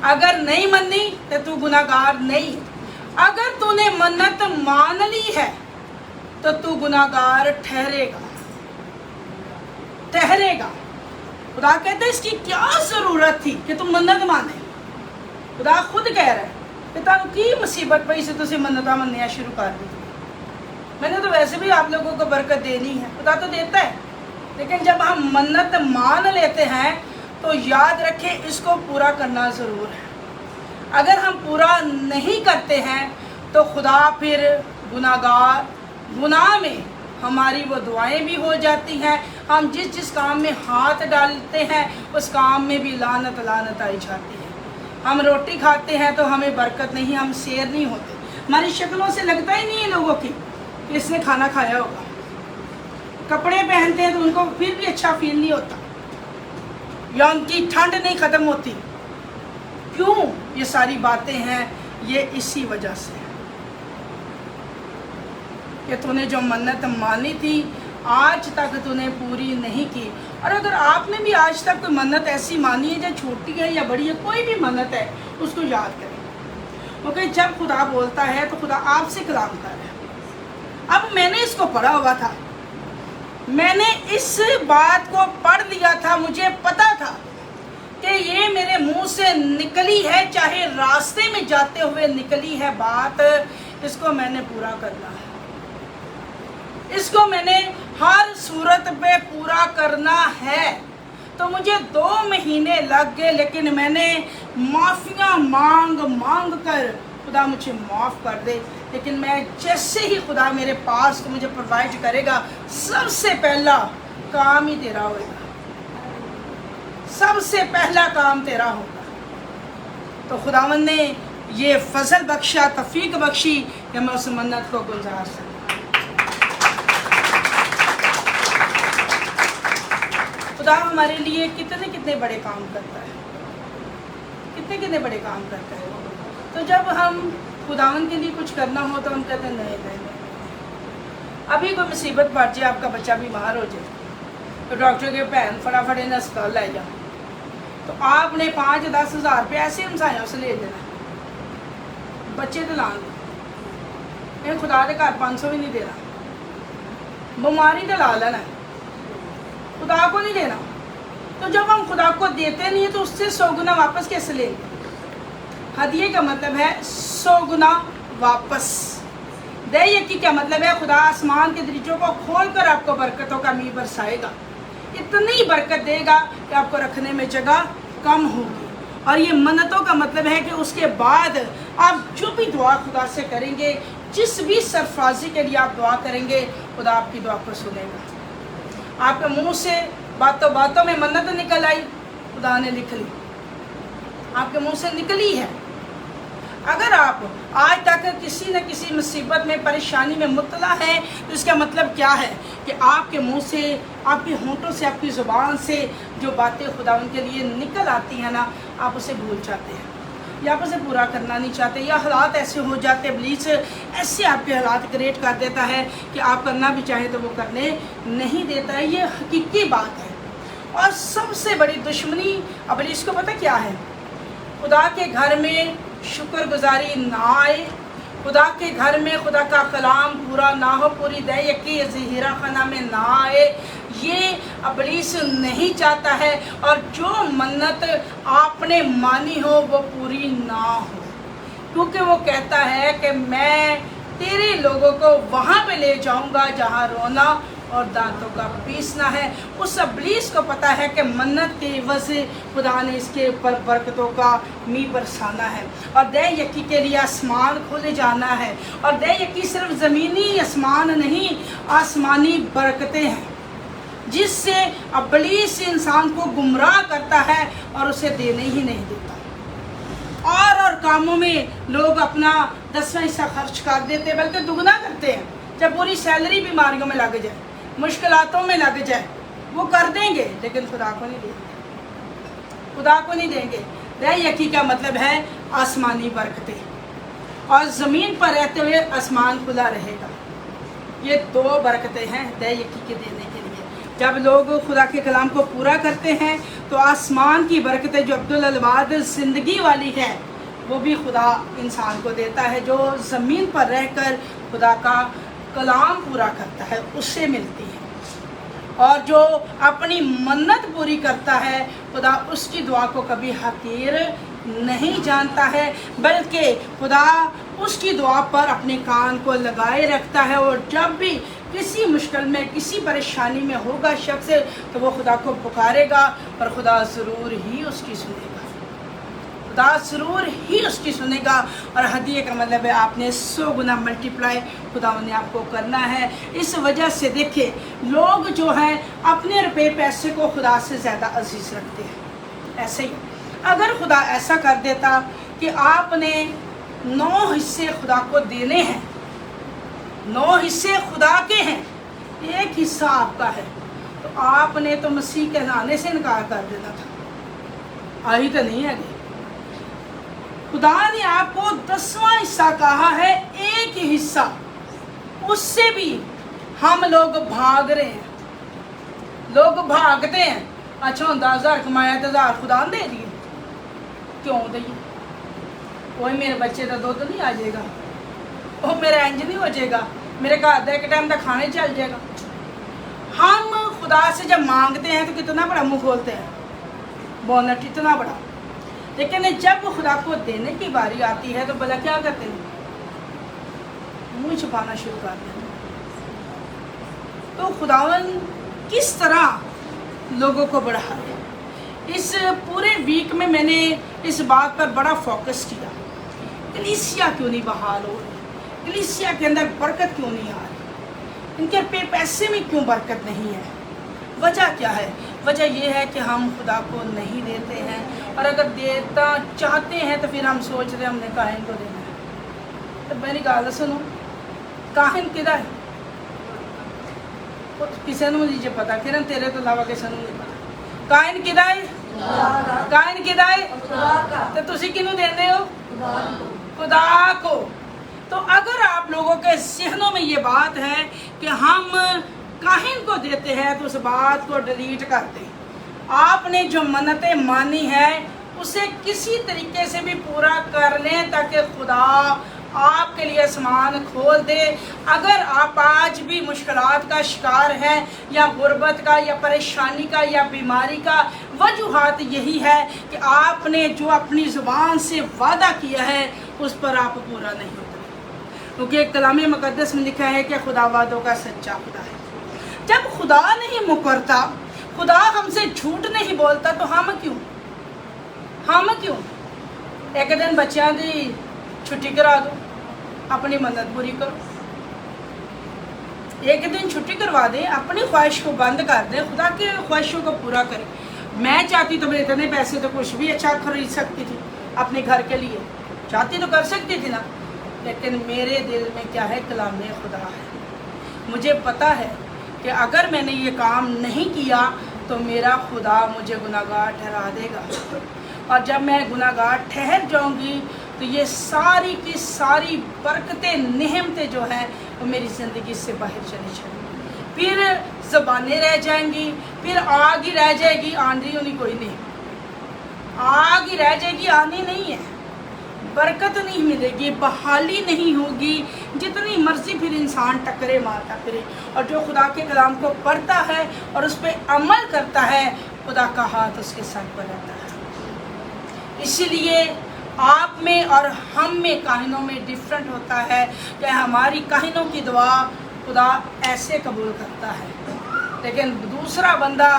[SPEAKER 1] अगर नहीं मननी तो तू गुनाहगार नहीं। अगर तूने मन्नत मान ली है तो तू गुनाहगार ठहरेगा। खुदा कहते इसकी क्या जरूरत थी कि तुम मन्नत माने? खुदा खुद कह रहा है कि तुम की मुसीबत पई से तुम मन्नत मननिया शुरू कर दी। मैंने तो वैसे भी आप लोगों को बरकत देनी है, खुदा तो देता है, लेकिन जब हम मन्नत मान लेते हैं तो याद रखें इसको पूरा करना ज़रूर है। अगर हम पूरा नहीं करते हैं तो खुदा फिर गुनाह में हमारी वो दुआएं भी हो जाती हैं। हम जिस काम में हाथ डालते हैं उस काम में भी लानत आई जाती है। हम रोटी खाते हैं तो हमें बरकत नहीं, हम शेर नहीं होते। हमारी शक्लों से लगता ही नहीं है लोगों की कि इसने खाना खाया होगा। कपड़े पहनते हैं तो उनको फिर भी अच्छा फील नहीं होता, या उनकी ठंड नहीं ख़त्म होती। क्यों? ये सारी बातें हैं, ये इसी वजह से है कि तूने जो मन्नत मानी थी आज तक तूने पूरी नहीं की। और अगर आपने भी आज तक कोई मन्नत ऐसी मानी है, जो छोटी है या बड़ी है, कोई भी मन्नत है, उसको याद करें, क्योंकि जब खुदा बोलता है तो खुदा आपसे कलाम कर रहा है। अब मैंने इसको पढ़ा हुआ था, मैंने इस बात को पढ़ लिया था, मुझे पता था कि ये मेरे मुंह से निकली है, चाहे रास्ते में जाते हुए निकली है बात, इसको मैंने पूरा करना है, इसको मैंने हर सूरत पे पूरा करना है। तो मुझे 2 महीने लग गए, लेकिन मैंने माफ़ियाँ मांग मांग कर खुदा मुझे माफ़ कर दे। लेकिन मैं जैसे ही खुदा मेरे पास को मुझे प्रोवाइड करेगा, सबसे पहला काम ही तेरा होगा, सबसे पहला काम तेरा होगा। तो खुदावंद ने ये फजल बख्शा, तौफीक बख्शी कि मैं उस मन्नत को गुजार सकूं। खुदा हमारे लिए कितने कितने बड़े काम करता है, कितने कितने बड़े काम करता है। तो जब हम खुदावन के लिए कुछ करना हो तो हम कहते हैं नहीं नहीं नहीं। अभी कोई मुसीबत पड़ जाए, आपका बच्चा बीमार हो जाए, तो डॉक्टर के भैन फटाफट इन अस्पताल ले जाओ, तो आपने 5-10 हज़ार रुपये ऐसे हमसाया उसे ले देना, बच्चे तो लान दो, खुदा के घर 500 भी नहीं देना, बीमारी तो ला लेना, खुदा को नहीं देना। तो जब हम खुदा को देते नहीं है तो उससे 100 गुना वापस कैसे लेंगे? हदिये का मतलब है 100 गुना वापस। दे यकी क्या मतलब है? खुदा आसमान के दरीचों को खोलकर आपको बरकतों का मींह बरसाएगा, इतनी बरकत देगा कि आपको रखने में जगह कम होगी। और ये मन्नतों का मतलब है कि उसके बाद आप जो भी दुआ खुदा से करेंगे, जिस भी सरफराजी के लिए आप दुआ करेंगे, खुदा आपकी दुआ को सुनेगा। आपके मुंह से बातों बातों में मन्नत निकल आई, खुदा ने लिख ली, आपके मुंह से निकली है। अगर आप आज तक किसी न किसी मुसीबत में, परेशानी में मुब्तला है, तो इसका मतलब क्या है कि आपके मुंह से, आपके होंठों से, आपकी ज़ुबान से जो बातें खुदा उनके लिए निकल आती हैं ना, आप उसे भूल जाते हैं, या आप उसे पूरा करना नहीं चाहते, या हालात ऐसे हो जाते, इब्लीस ऐसे आपके हालात क्रिएट कर देता है कि आप करना भी चाहें तो वो करने नहीं देता है। ये हकीकी बात है। और सबसे बड़ी दुश्मनी इब्लीस को पता क्या है? खुदा के घर में शुक्रगुजारी ना आए, खुदा के घर में खुदा का कलाम पूरा ना हो, पूरी दयकी ज़हीरा खाना में ना आए, ये इब्लीस नहीं चाहता है। और जो मन्नत आपने मानी हो वो पूरी ना हो, क्योंकि वो कहता है कि मैं तेरे लोगों को वहाँ पे ले जाऊँगा जहाँ रोना और दांतों का पीसना है। उस इब्लीस को पता है कि मन्नत के एवज़ खुदा ने इसके ऊपर बरकतों का मींह बरसाना है, और दे यकी के लिए आसमान खोले जाना है। और दे यकी सिर्फ ज़मीनी आसमान नहीं, आसमानी बरकतें हैं, जिससे इब्लीस इंसान को गुमराह करता है और उसे देने ही नहीं देता। और कामों में लोग अपना 10वां हिस्सा खर्च कर देते, बल्कि दुगना करते हैं। जब पूरी सैलरी बीमारियों में लग जाए, मुश्किलातों में लग जाए, वो कर देंगे, लेकिन खुदा को नहीं देंगे, खुदा को नहीं देंगे। दे यकी का मतलब है आसमानी बरकतें, और ज़मीन पर रहते हुए आसमान खुला रहेगा। ये 2 बरकतें हैं दे यकी के देने के लिए। जब लोग खुदा के कलाम को पूरा करते हैं तो आसमान की बरकतें जो अब्दुल अलवाद ज़िंदगी वाली है, वो भी खुदा इंसान को देता है। जो ज़मीन पर रहकर खुदा का कलाम पूरा करता है, उससे मिलती है। और जो अपनी मन्नत पूरी करता है, खुदा उसकी दुआ को कभी हकीर नहीं जानता है, बल्कि खुदा उसकी दुआ पर अपने कान को लगाए रखता है। और जब भी किसी मुश्किल में, किसी परेशानी में होगा शख्स, तो वो खुदा को पुकारेगा और खुदा ज़रूर ही उसकी सुनेगा, खुदा ज़रूर ही उसकी सुनेगा। और हदिये का मतलब है आपने 100 गुना मल्टीप्लाई खुदा ने आपको करना है। इस वजह से देखिए, लोग जो हैं अपने रुपए पैसे को खुदा से ज़्यादा अजीज़ रखते हैं। ऐसे ही अगर खुदा ऐसा कर देता कि आपने 9 हिस्से खुदा को देने हैं, 9 हिस्से खुदा के हैं, 1 हिस्सा आपका है। तो आपने तो मसीह कहलाने से इनकार कर देना था, आई तो नहीं है। खुदा ने आपको 10वां हिस्सा कहा है, 1 हिस्सा, उससे भी हम लोग भाग रहे हैं। लोग भागते हैं, अच्छा 10,000 कमाया तो 1000 खुदा दे दिए, क्यों दिए? कोई मेरे बच्चे का दुध नहीं आ जाएगा, वो मेरा इंज नहीं हो जाएगा, मेरे घर का एक टाइम का खाने चल जाएगा। हम खुदा से जब मांगते हैं तो कितना बड़ा मुंह खोलते हैं, बोनट इतना बड़ा, लेकिन जब खुदा को देने की बारी आती है तो भला क्या करते हैं? मुंह छुपाना शुरू कर देते हैं। तो खुदावन किस तरह लोगों को बढ़ाए, इस पूरे वीक में मैंने इस बात पर बड़ा फोकस किया। कलीसिया क्यों नहीं बहाल हो रही, कलीसिया के अंदर बरकत क्यों नहीं आ रही, इनके पैसे में क्यों बरकत नहीं है? वजह क्या है? वजह यह है कि हम खुदा को नहीं देते हैं, और अगर देता चाहते हैं तो फिर हम सोच रहे हमने काहिन को देना है। तो मेरी गल सुनो, काहिन किदा है? किसी ने मुझे पता, किरण तेरे तो अलावा किसी ने नहीं पता। काहिन किदा है? काहिन किदा है? तो तुसी किन्नू देंदे हो? खुदा को। तो अगर आप लोगों के ज़हनों में ये बात है कि हम काहिन को देते हैं तो उस बात को डिलीट कर दें। आपने जो मन्नतें मानी है उसे किसी तरीके से भी पूरा कर लें ताकि खुदा आपके लिए आसमान खोल दे। अगर आप आज भी मुश्किलात का शिकार हैं या गुर्बत का या परेशानी का या बीमारी का, वजूहात यही है कि आपने जो अपनी ज़ुबान से वादा किया है उस पर आप पूरा नहीं उतरे, क्योंकि कलाम मुक़द्दस में लिखा है कि खुदा वादों का सच्चा खुदा है। जब खुदा नहीं मुकरता, खुदा हमसे झूठ नहीं बोलता, तो हम क्यों? एक दिन बच्चों की छुट्टी करा दो, अपनी मन्नत पूरी करो। एक दिन छुट्टी करवा दें, अपनी ख्वाहिश को बंद कर दें, खुदा की ख्वाहिशों को पूरा करें। मैं चाहती तो मैं इतने पैसे तो कुछ भी अच्छा खरीद सकती थी अपने घर के लिए, चाहती तो कर सकती थी ना, लेकिन मेरे दिल में क्या है? कलाम खुदा है। मुझे पता है कि अगर मैंने ये काम नहीं किया तो मेरा खुदा मुझे गुनाहगार ठहरा देगा, और जब मैं गुनाहगार ठहर जाऊंगी तो ये सारी की सारी बरकतें, नेमतें जो हैं वो मेरी ज़िंदगी से बाहर चली जाएंगी। फिर ज़बानें रह जाएंगी, फिर आग ही रह जाएगी, आंधी होनी कोई नहीं, आग ही रह जाएगी, आनी नहीं है। बरकत नहीं मिलेगी, बहाली नहीं होगी, जितनी मर्जी फिर इंसान टकरे मारता फिरे। और जो खुदा के कलाम को पढ़ता है और उस पर अमल करता है, खुदा का हाथ उसके सर पर रहता है। इसीलिए आप में और हम में, काहिनों में डिफरेंट होता है कि हमारी काहिनों की दुआ खुदा ऐसे कबूल करता है, लेकिन दूसरा बंदा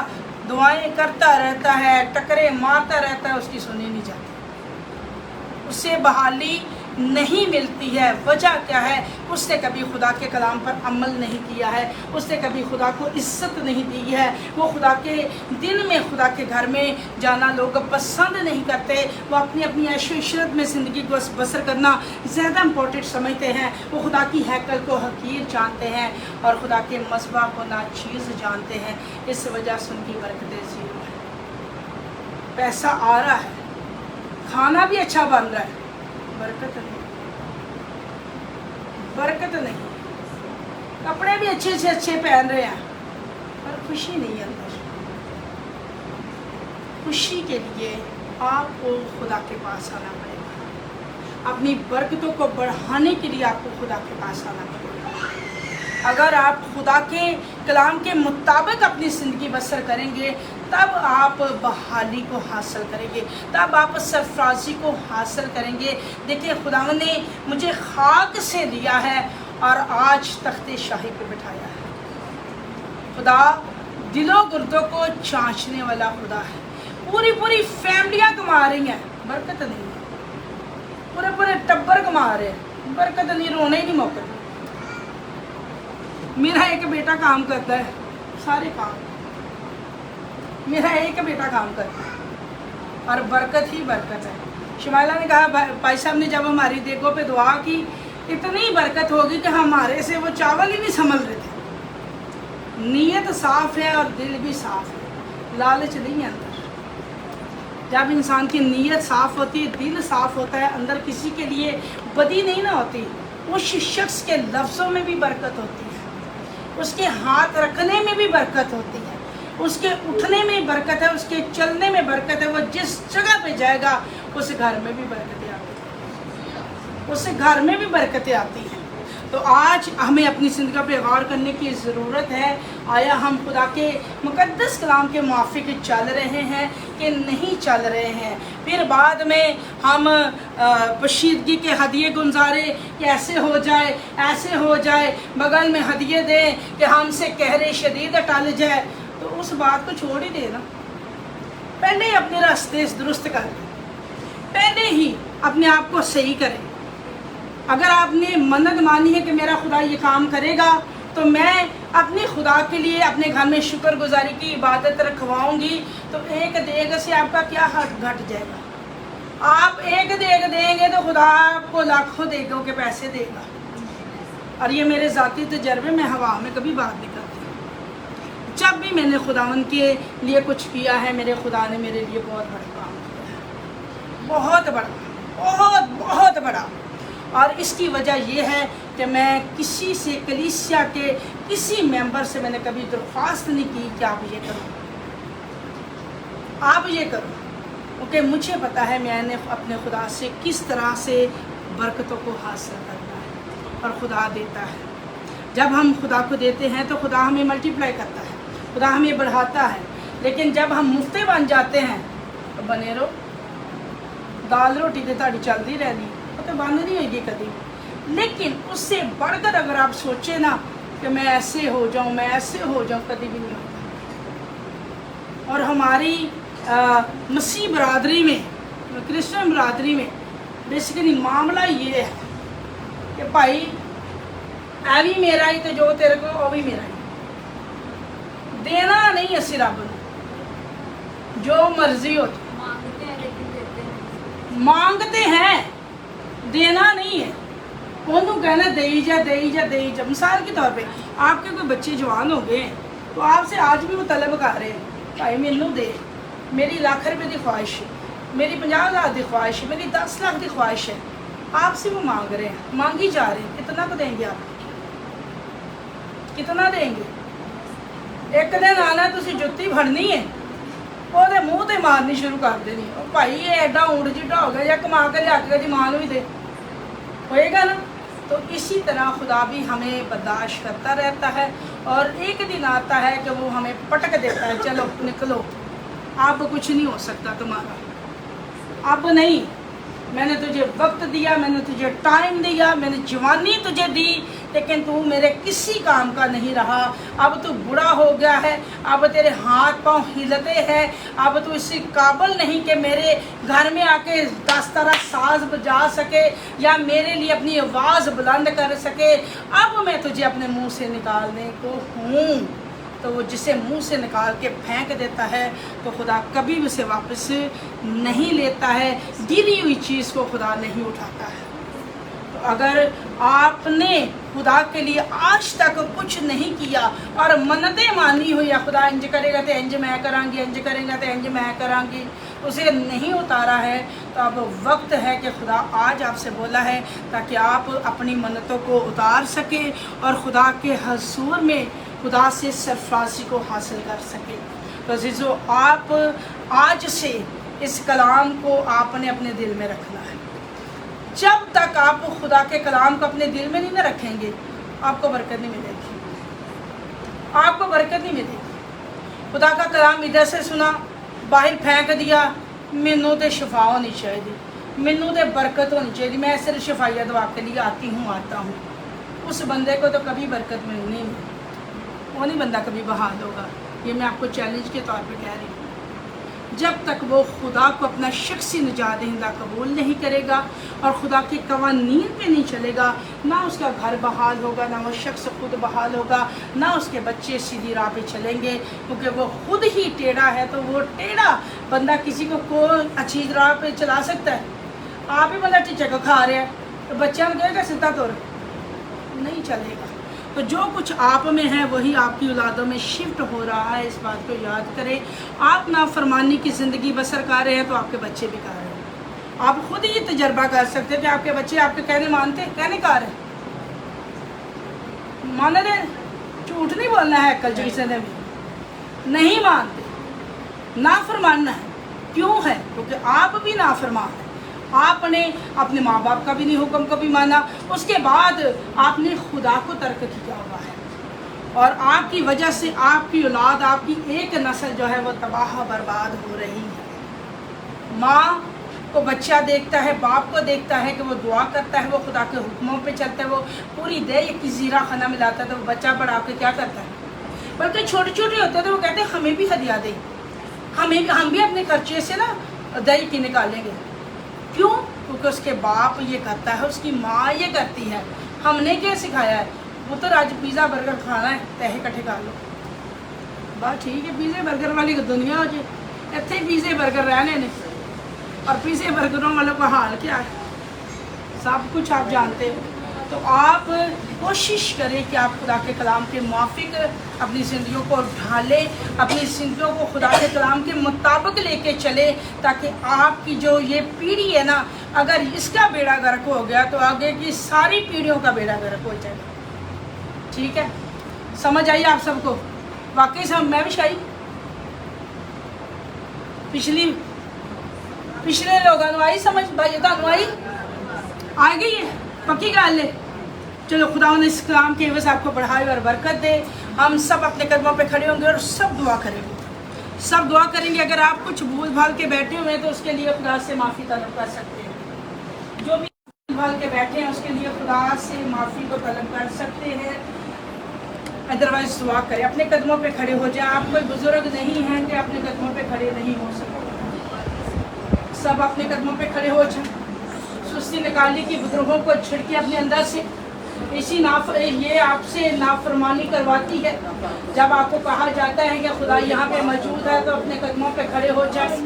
[SPEAKER 1] दुआएं करता रहता है, टकरे मारता रहता है, उसकी सुनी नहीं जाती, उससे बहाली नहीं मिलती है। वजह क्या है? उसने कभी खुदा के कलाम पर अमल नहीं किया है, उसने कभी खुदा को इज्जत नहीं दी है। वो खुदा के दिन में, खुदा के घर में जाना लोग पसंद नहीं करते, वो अपनी अपनी ऐशो इशरत में ज़िंदगी को बसर करना ज़्यादा इम्पोर्टेंट समझते हैं। वो खुदा की हैकल को हकीर जानते हैं और खुदा के मसबा को नाचीज़ जानते हैं। इस वजह से उनकी बरकतें ज़ीरो है। पैसा आ रहा है, खाना भी अच्छा बन रहा है, बरकत नहीं, बरकत नहीं। कपड़े भी अच्छे से अच्छे पहन रहे हैं, पर खुशी नहीं है अंदर। खुशी के लिए आपको खुदा के पास आना पड़ेगा, अपनी बरकतों को बढ़ाने के लिए आपको खुदा के पास आना पड़ेगा। अगर आप खुदा के कलाम के मुताबिक अपनी ज़िंदगी बसर करेंगे, तब आप बहाली को हासिल करेंगे, तब आप सरफराजी को हासिल करेंगे। देखिए, खुदा ने मुझे खाक से लिया है और आज तख्ते शाही पे बिठाया है। खुदा दिलों गुर्दों को जांचने वाला खुदा है। पूरी पूरी फैमिलियां कमा रही हैं, बरकत नहीं है। पूरे पूरे टब्बर कमा रहे हैं, बरकत नहीं, रोने ही नहीं मौके। मेरा एक बेटा काम करता है, सारे काम, मेरा एक बेटा काम करता है और बरकत ही बरकत है। शमाइला ने कहा भाई साहब ने जब हमारी देगों पे दुआ की, इतनी बरकत होगी कि हमारे से वो चावल ही नहीं संभल रहे थे। नीयत साफ है और दिल भी साफ है, लालच नहीं है अंदर। जब इंसान की नीयत साफ होती है, दिल साफ होता है, अंदर किसी के लिए बदी नहीं ना होती, उस शख्स के लफ्ज़ों में भी बरकत होती है, उसके हाथ रखने में भी बरकत होती है, उसके उठने में बरकत है, उसके चलने में बरकत है। वो जिस जगह पे जाएगा उस घर में भी बरकतें आती हैं, उस घर में भी बरकतें आती हैं। तो आज हमें अपनी ज़िंदगी पे गौर करने की ज़रूरत है, आया हम खुदा के मुक़द्दस कलाम के मुआफ़िक चल रहे हैं कि नहीं चल रहे हैं। फिर बाद में हम पोशीदगी के हदिये गुंजारे कि ऐसे हो जाए, ऐसे हो जाए, बगल में हदिये दें कि हमसे कहरे शदीद टल जाए, तो उस बात को छोड़ ही देना। पहले ही अपने रास्ते दुरुस्त कर लें, पहले ही अपने आप को सही करें। अगर आपने मन्नत मानी है कि मेरा खुदा ये काम करेगा, तो मैं अपने खुदा के लिए अपने घर में शुक्रगुजारी की इबादत रखवाऊंगी, तो एक देग से आपका क्या हट घट जाएगा। आप एक देग देंगे तो खुदा आपको लाखों देगों के पैसे देगा। और ये मेरे ज़ाती तजर्बे में हवा में कभी बात नहीं करती। जब भी मैंने खुदावन के लिए कुछ किया है, मेरे खुदा ने मेरे लिए बहुत बड़ा काम किया है, बहुत बड़ा, बहुत बहुत बड़ा। और इसकी वजह यह है कि मैं किसी से, कलीसिया के किसी मेंबर से मैंने कभी दरख्वास्त नहीं की कि आप ये करो, आप ये करो, क्योंकि मुझे पता है मैंने अपने खुदा से किस तरह से बरकतों को हासिल करना है, और खुदा देता है। जब हम खुदा को देते हैं तो खुदा हमें मल्टीप्लाई करता है, खुदा हमें बढ़ाता है। लेकिन जब हम मुफ्ते बन जाते हैं तो बने रहो, दाल रोटी तो ताड़ी चलती रहनी, तो बंद नहीं होगी कभी। लेकिन उससे बढ़कर अगर आप सोचें ना कि मैं ऐसे हो जाऊं, मैं ऐसे हो जाऊं, कभी भी नहीं होगा। और हमारी मसीह बरादरी में, क्रिश्चियन बरादरी में बेसिकली मामला ये है कि भाई ऐ भी मेरा ही, तो जो तेरे को वो भी मेरा ही। देना नहीं असी रब नूं, जो मर्जी हो, मांगते हैं, देना नहीं है। उन्होंने कहना दे जा दे जा दे जा। मिसाल के तौर पे आपके कोई बच्चे जवान हो गए तो आपसे आज भी वो तलब कर रहे हैं, भाई मैनू दे, मेरी लाख रुपए की ख्वाहिश है, मेरी 50 लाख की ख्वाहिश है, मेरी 10 लाख की ख्वाहिश है। आपसे वो मांग रहे हैं, मांगी जा रहे हैं। कितना को देंगे आप, कितना देंगे? एक दिन आना तुसी जुत्ती फड़नी है, ਉਹਦੇ ਮੂੰਹ ਤੇ ਮਾਰਨੀ शुरू कर देनी, भाई ये एडा ऊँट जिटा हो गया, या कमा के लिया के जी मां भी दे, होएगा ना। तो इसी तरह खुदा भी हमें बर्दाश्त करता रहता है, और एक दिन आता है कि वो हमें पटक देता है, चलो निकलो, अब कुछ नहीं हो सकता तुम्हारा, अब नहीं। मैंने तुझे वक्त दिया, मैंने तुझे टाइम दिया, मैंने जवानी तुझे दी, लेकिन तू मेरे किसी काम का नहीं रहा। अब तू बूढ़ा हो गया है, अब तेरे हाथ पांव हिलते हैं, अब तू इसी काबिल नहीं कि मेरे घर में आके 10 तरह साज बजा सके या मेरे लिए अपनी आवाज़ बुलंद कर सके। अब मैं तुझे अपने मुंह से निकालने को हूँ। तो वो जिसे मुंह से निकाल के फेंक देता है तो खुदा कभी उसे वापस नहीं लेता है, गिरी हुई चीज़ को खुदा नहीं उठाता है। तो अगर आपने खुदा के लिए आज तक कुछ नहीं किया और मन्नतें मानी हुई या खुदा इंज करेगा तो इंज मैं करांगी, इंज करेगा तो इंज मैं करांगी, उसे नहीं उतारा है, तो अब वक्त है कि खुदा आज आपसे बोला है ताकि आप अपनी मन्नतों को उतार सके और खुदा के हज़ूर में खुदा से सरफराजी को हासिल कर सके। तो अज़ीज़ों, आप आज से इस कलाम को आपने अपने दिल में रखना है। जब तक आप खुदा के कलाम को अपने दिल में नहीं ना रखेंगे, आपको बरकत नहीं मिलेगी, आपको बरकत नहीं मिलेगी। खुदा का कलाम इधर से सुना, बाहर फेंक दिया, मैनू तो शफा होनी चाहिए, मैनू तो बरकत होनी चाहिए, मैं सिर्फ शफाइया दवा के लिए आती हूँ, आता हूँ। उस बंदे को तो कभी बरकत मिलनी नहीं, वो नहीं बंदा कभी बहाल होगा। ये मैं आपको चैलेंज के तौर पे कह रही हूँ। जब तक वो खुदा को अपना शख्सी निजात दहिंदा कबूल नहीं करेगा और खुदा के कवानीन पे नहीं चलेगा, ना उसका घर बहाल होगा, ना वो शख्स खुद बहाल होगा, ना उसके बच्चे सीधी राह पे चलेंगे, क्योंकि वो खुद ही टेढ़ा है। तो वो टेढ़ा बंदा किसी को अच्छी राह पे चला सकता है? आप ही मतलब टिचक खा रहे हैं तो बच्चा कहेगा सीधा तुर, नहीं चलेगा। तो जो कुछ आप में है वही आपकी औलादों में शिफ्ट हो रहा है, इस बात को याद करें। आप नाफरमानी की ज़िंदगी बसर कर रहे हैं तो आपके बच्चे भी कर रहे हैं। आप खुद ही तजर्बा कर सकते हैं कि आपके बच्चे आपके कहने मानते हैं, कहने का रहे मान रहे, झूठ नहीं बोलना है कल जो किसी ने भी नहीं मानते, नाफरमानना है। क्यों है? क्योंकि आप भी नाफरमान हैं। आपने अपने माँ बाप का भी नहीं हुक्म कभी माना, उसके बाद आपने खुदा को तर्क किया हुआ है, और आपकी वजह से आपकी औलाद, आपकी एक नस्ल जो है वो तबाह बर्बाद हो रही है। माँ को बच्चा देखता है, बाप को देखता है कि वो दुआ करता है, वो खुदा के हुक्मों पे चलता है, वो पूरी देह की ज़ीरा खाना मिलाता है, तो वो बच्चा बड़ा के क्या करता है। बल्कि छोटे छोटे होते हैं तो वो कहते हैं हमें भी हदिया दे, हम भी अपने खर्चे से ना दही की निकालेंगे। क्यों? क्योंकि उसके बाप ये करता है, उसकी माँ ये करती है। हमने क्या सिखाया है? वो तो आज पिज़्ज़ा बर्गर खाना है, पैसे इकट्ठे कर लो, बस ठीक है। पिज़्ज़े बर्गर वाली दुनिया हो जाए, इतने पिज़्ज़े बर्गर रहने ने, और पिज़्ज़े बर्गरों वालों का हाल क्या है सब कुछ आप जानते हो। तो आप कोशिश करें कि आप खुदा के कलाम के मुआफिक अपनी ज़िंदगियों को ढालें, अपनी ज़िंदगियों को खुदा के कलाम के मुताबिक लेके चले, ताकि आपकी जो ये पीढ़ी है ना, अगर इसका बेड़ा गर्क हो गया तो आगे की सारी पीढ़ियों का बेड़ा गर्क हो जाएगा। ठीक है, समझ आई आप सबको? वाकई सब मैं भी शाही पिछले लोगों आई समझ, भाई तुम आई आ गई है, पक्की गल है। चलो खुदा ने इस कलाम के एवज आपको बढ़ाए और बरकत दे। हम सब अपने कदमों पे खड़े होंगे और सब दुआ करेंगे, सब दुआ करेंगे। अगर आप कुछ भूल भाल के बैठे हुए हैं तो उसके लिए खुदा से माफ़ी तलब कर सकते हैं। जो भी भूल भाल के बैठे हैं उसके लिए खुदा से माफ़ी को तलब कर सकते हैं। अदरवाइज दुआ करें, अपने कदमों पे खड़े हो जाए। आप कोई बुजुर्ग नहीं हैं कि अपने कदमों पे खड़े नहीं हो सकते। सब अपने कदमों पे खड़े हो जाए। सुस्ती निकाली की बुजुर्गों को छिड़के अपने अंदर से। ये आपसे नाफरमानी करवाती है। जब आपको कहा जाता है कि खुदा यहाँ पे मौजूद है तो अपने कदमों पे खड़े हो जाए,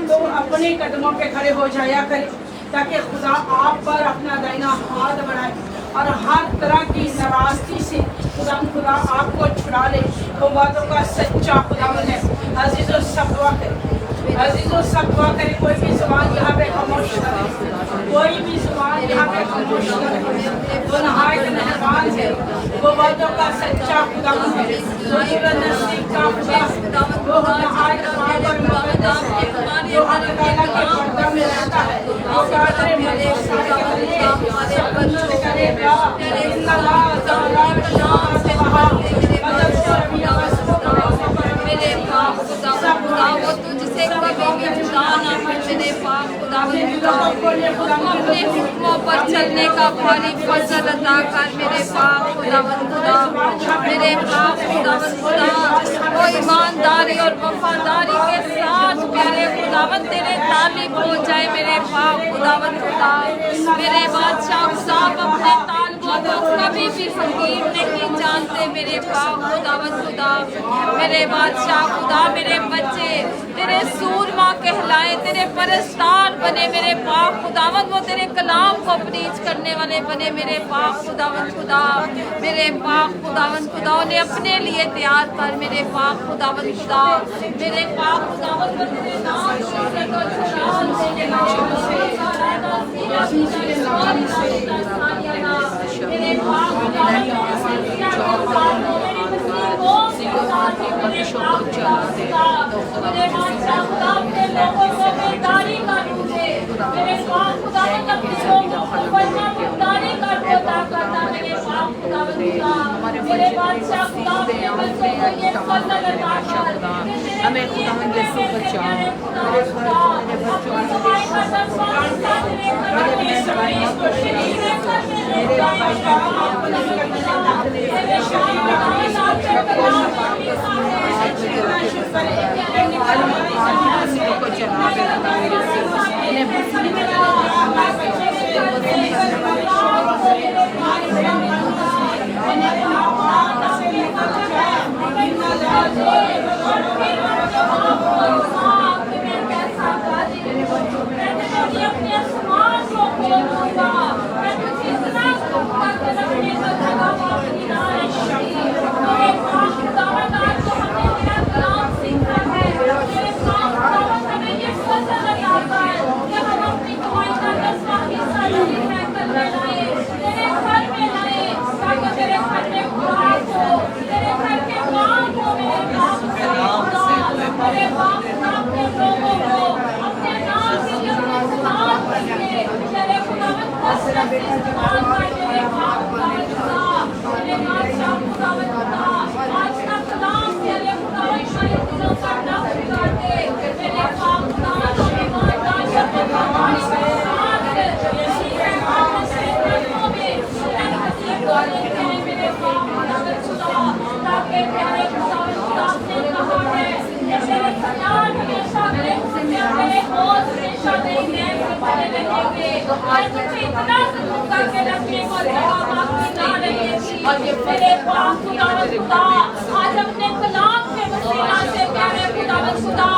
[SPEAKER 1] तो अपने कदमों पे खड़े हो जाया करें, ताकि खुदा आप पर अपना दाहिना हाथ बढ़ाए और हर तरह की नाराजगी से खुदा आपको छुड़ा ले। तो बातों का सच्चा खुदा है। अजीज़ों सब दुआ करें, अजीज़ों सब दुआ करें। कोई भी ज़ुबान यहाँ पे खामोश न रहे, कोई भी ज़ुबान यहाँ पे खामोश न रहे। वो नहायत मेहरबान है, वो बातों का सच्चा खुदा है, वो नज़दीक का खुदा, वो नहायत मुक़द्दस है, जो हर ताला के पर्दा में रहता है, वो कादर मजूद सब कुछ करेगा। इन्नल्लाह ताला से वहाँ मदद से अभी अवसरों
[SPEAKER 2] मेरे पाप खुदा वो तुझसे कभी भी जुदा ना कर। मेरे पाप खुदा अपने हुक्मों पर चलने का भारी फजल अदा कर। मेरे पाप खुदा मेरे पाप खुदा वो ईमानदारी और वफादारी के साथ मेरे खुदावन तेरे तालिब हो जाए। मेरे पाप खुदा मेरे बादशाह खुदा अपने तालिबों को कभी भी फकीर नहीं जानते। मेरे पाप खुदा मेरे बादशाह खुदा मेरे बच्चे तेरे सूरमा कहलाए, तेरे परस्तार बने। मेरे पाप खुदावन वो तेरे कलाम को प्रीच करने वाले बने। मेरे पाप खुदा मेरे पाप खुदा उन्हें अपने लिए तैयार कर। मेरे पाप खुदावन मेरे पाप खुदावन को तेरे नाम से तो छुड़ा मेरे
[SPEAKER 3] हमें खुदावंद से बचाओ।
[SPEAKER 2] अपने समाज को मेरे पाप खुदावन खुदा, ताकि प्यारे खुदावन खुदा ने कहा है कि तेरे ख्याल हमेशा मेरे होश हमेशा मेरी नैन से बने रहेंगे। मैं तुझे इतना ज़रूर करके रखने को जगह बाकी ना रहेगी। मेरे पाप खुदावन खुदा, आज अपने कलाम के वसीला से प्यारे खुदावन खुदा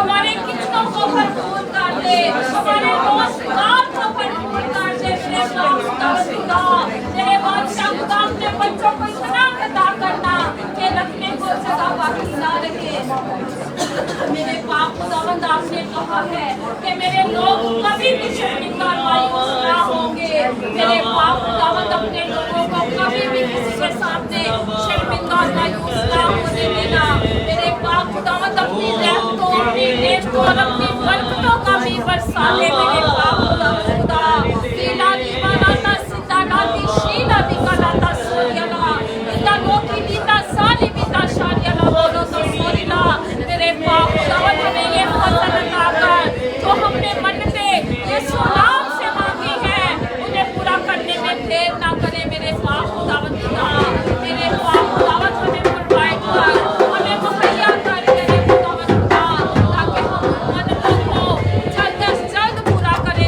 [SPEAKER 2] हमारे किचनों को भरपूर कर दे, हमारे रोजगार को भरपूर कर दे। मेरे पाप खुदावन खुदा, तेरे बादशाह खुदा अपने बच्चों को इतना अता करना कि रखने को जगह बाकी ना रहे। मेरे पाप खुदावंद आपने कहा है कि मेरे लोग कभी भी शर्मिंदा मायूस ना होंगे। मेरे पाप खुदावंद अपने लोगों को कभी भी किसी के सामने शर्मिंदा मायूस ना होने देना। मेरे पाप खुदावंद अपनी रहमतों, अपनी नेमतों और अपनी बरकतों का भी बरसा दे। मेरे पाप खुदावंद खुदा, लीला दीवाना सीता नाती शीला दिकालाता सोरियाला इंदा लोकी दीता साली बीता शारियाला बोलो तो सोरिला। मेरे पाप खुदावंद हमें ये फजल अता कर जो हमने मन से यीशु नाम से मांगी है, उन्हें पूरा करने में देर ना करे। मेरे पाप खुदावंद खुदा, मेरे पाप खुदावंद हमें प्रोवाइड कर, हमें मुहैया कर मेरे खुदावंद खुदा, ताकि हम मन को जल्द से जल्द पूरा करें।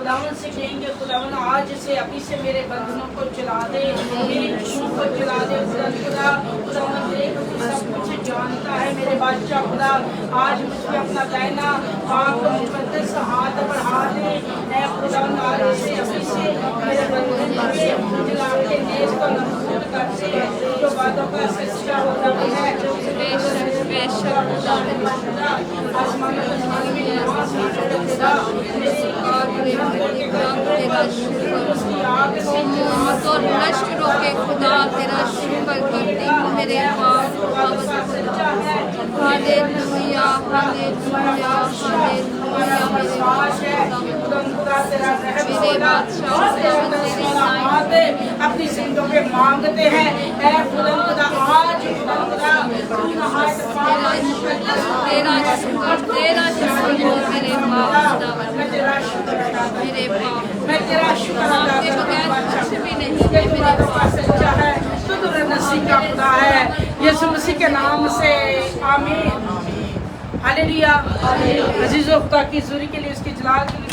[SPEAKER 1] खुदावन से कहेंगे खुदावन आज से अभी से मेरे बंधनों को चला दे, मेरी खुशियों को चला दे खुदा। खुदावन देख तू सब कुछ जानता है मेरे बादशाह खुदा। आज मुझे अपना दाहिना पाक मुकद्दस हाथ बढ़ा दे ऐ खुदावन। आज से अभी से मेरे बंधन को चला के देश को नमूद करते हैं जो बातों का सच्चा होता है। आसमान में निवास
[SPEAKER 2] तो नष्ट रोके खुदा तेरा शुक्र करती हूँ मेरे पाप हालेलुया हालेलुया हालेलुया मेरे बादशाह
[SPEAKER 1] अपनी जिंदगी में मांगते हैं ऐ खुदा आज
[SPEAKER 2] तेरा शुक्र हो मेरे पाप मेरे पाप
[SPEAKER 1] मैं तेरा शुक्र अदा
[SPEAKER 2] के बगैर कुछ भी नहीं है
[SPEAKER 1] मेरे पास सच्चा है तू तो नसीब का खुदा है यीशु मसीह के नाम से आमीन हालेलुया। अजीजों खुदा की हुजूरी के लिए उसकी जलाल के लिए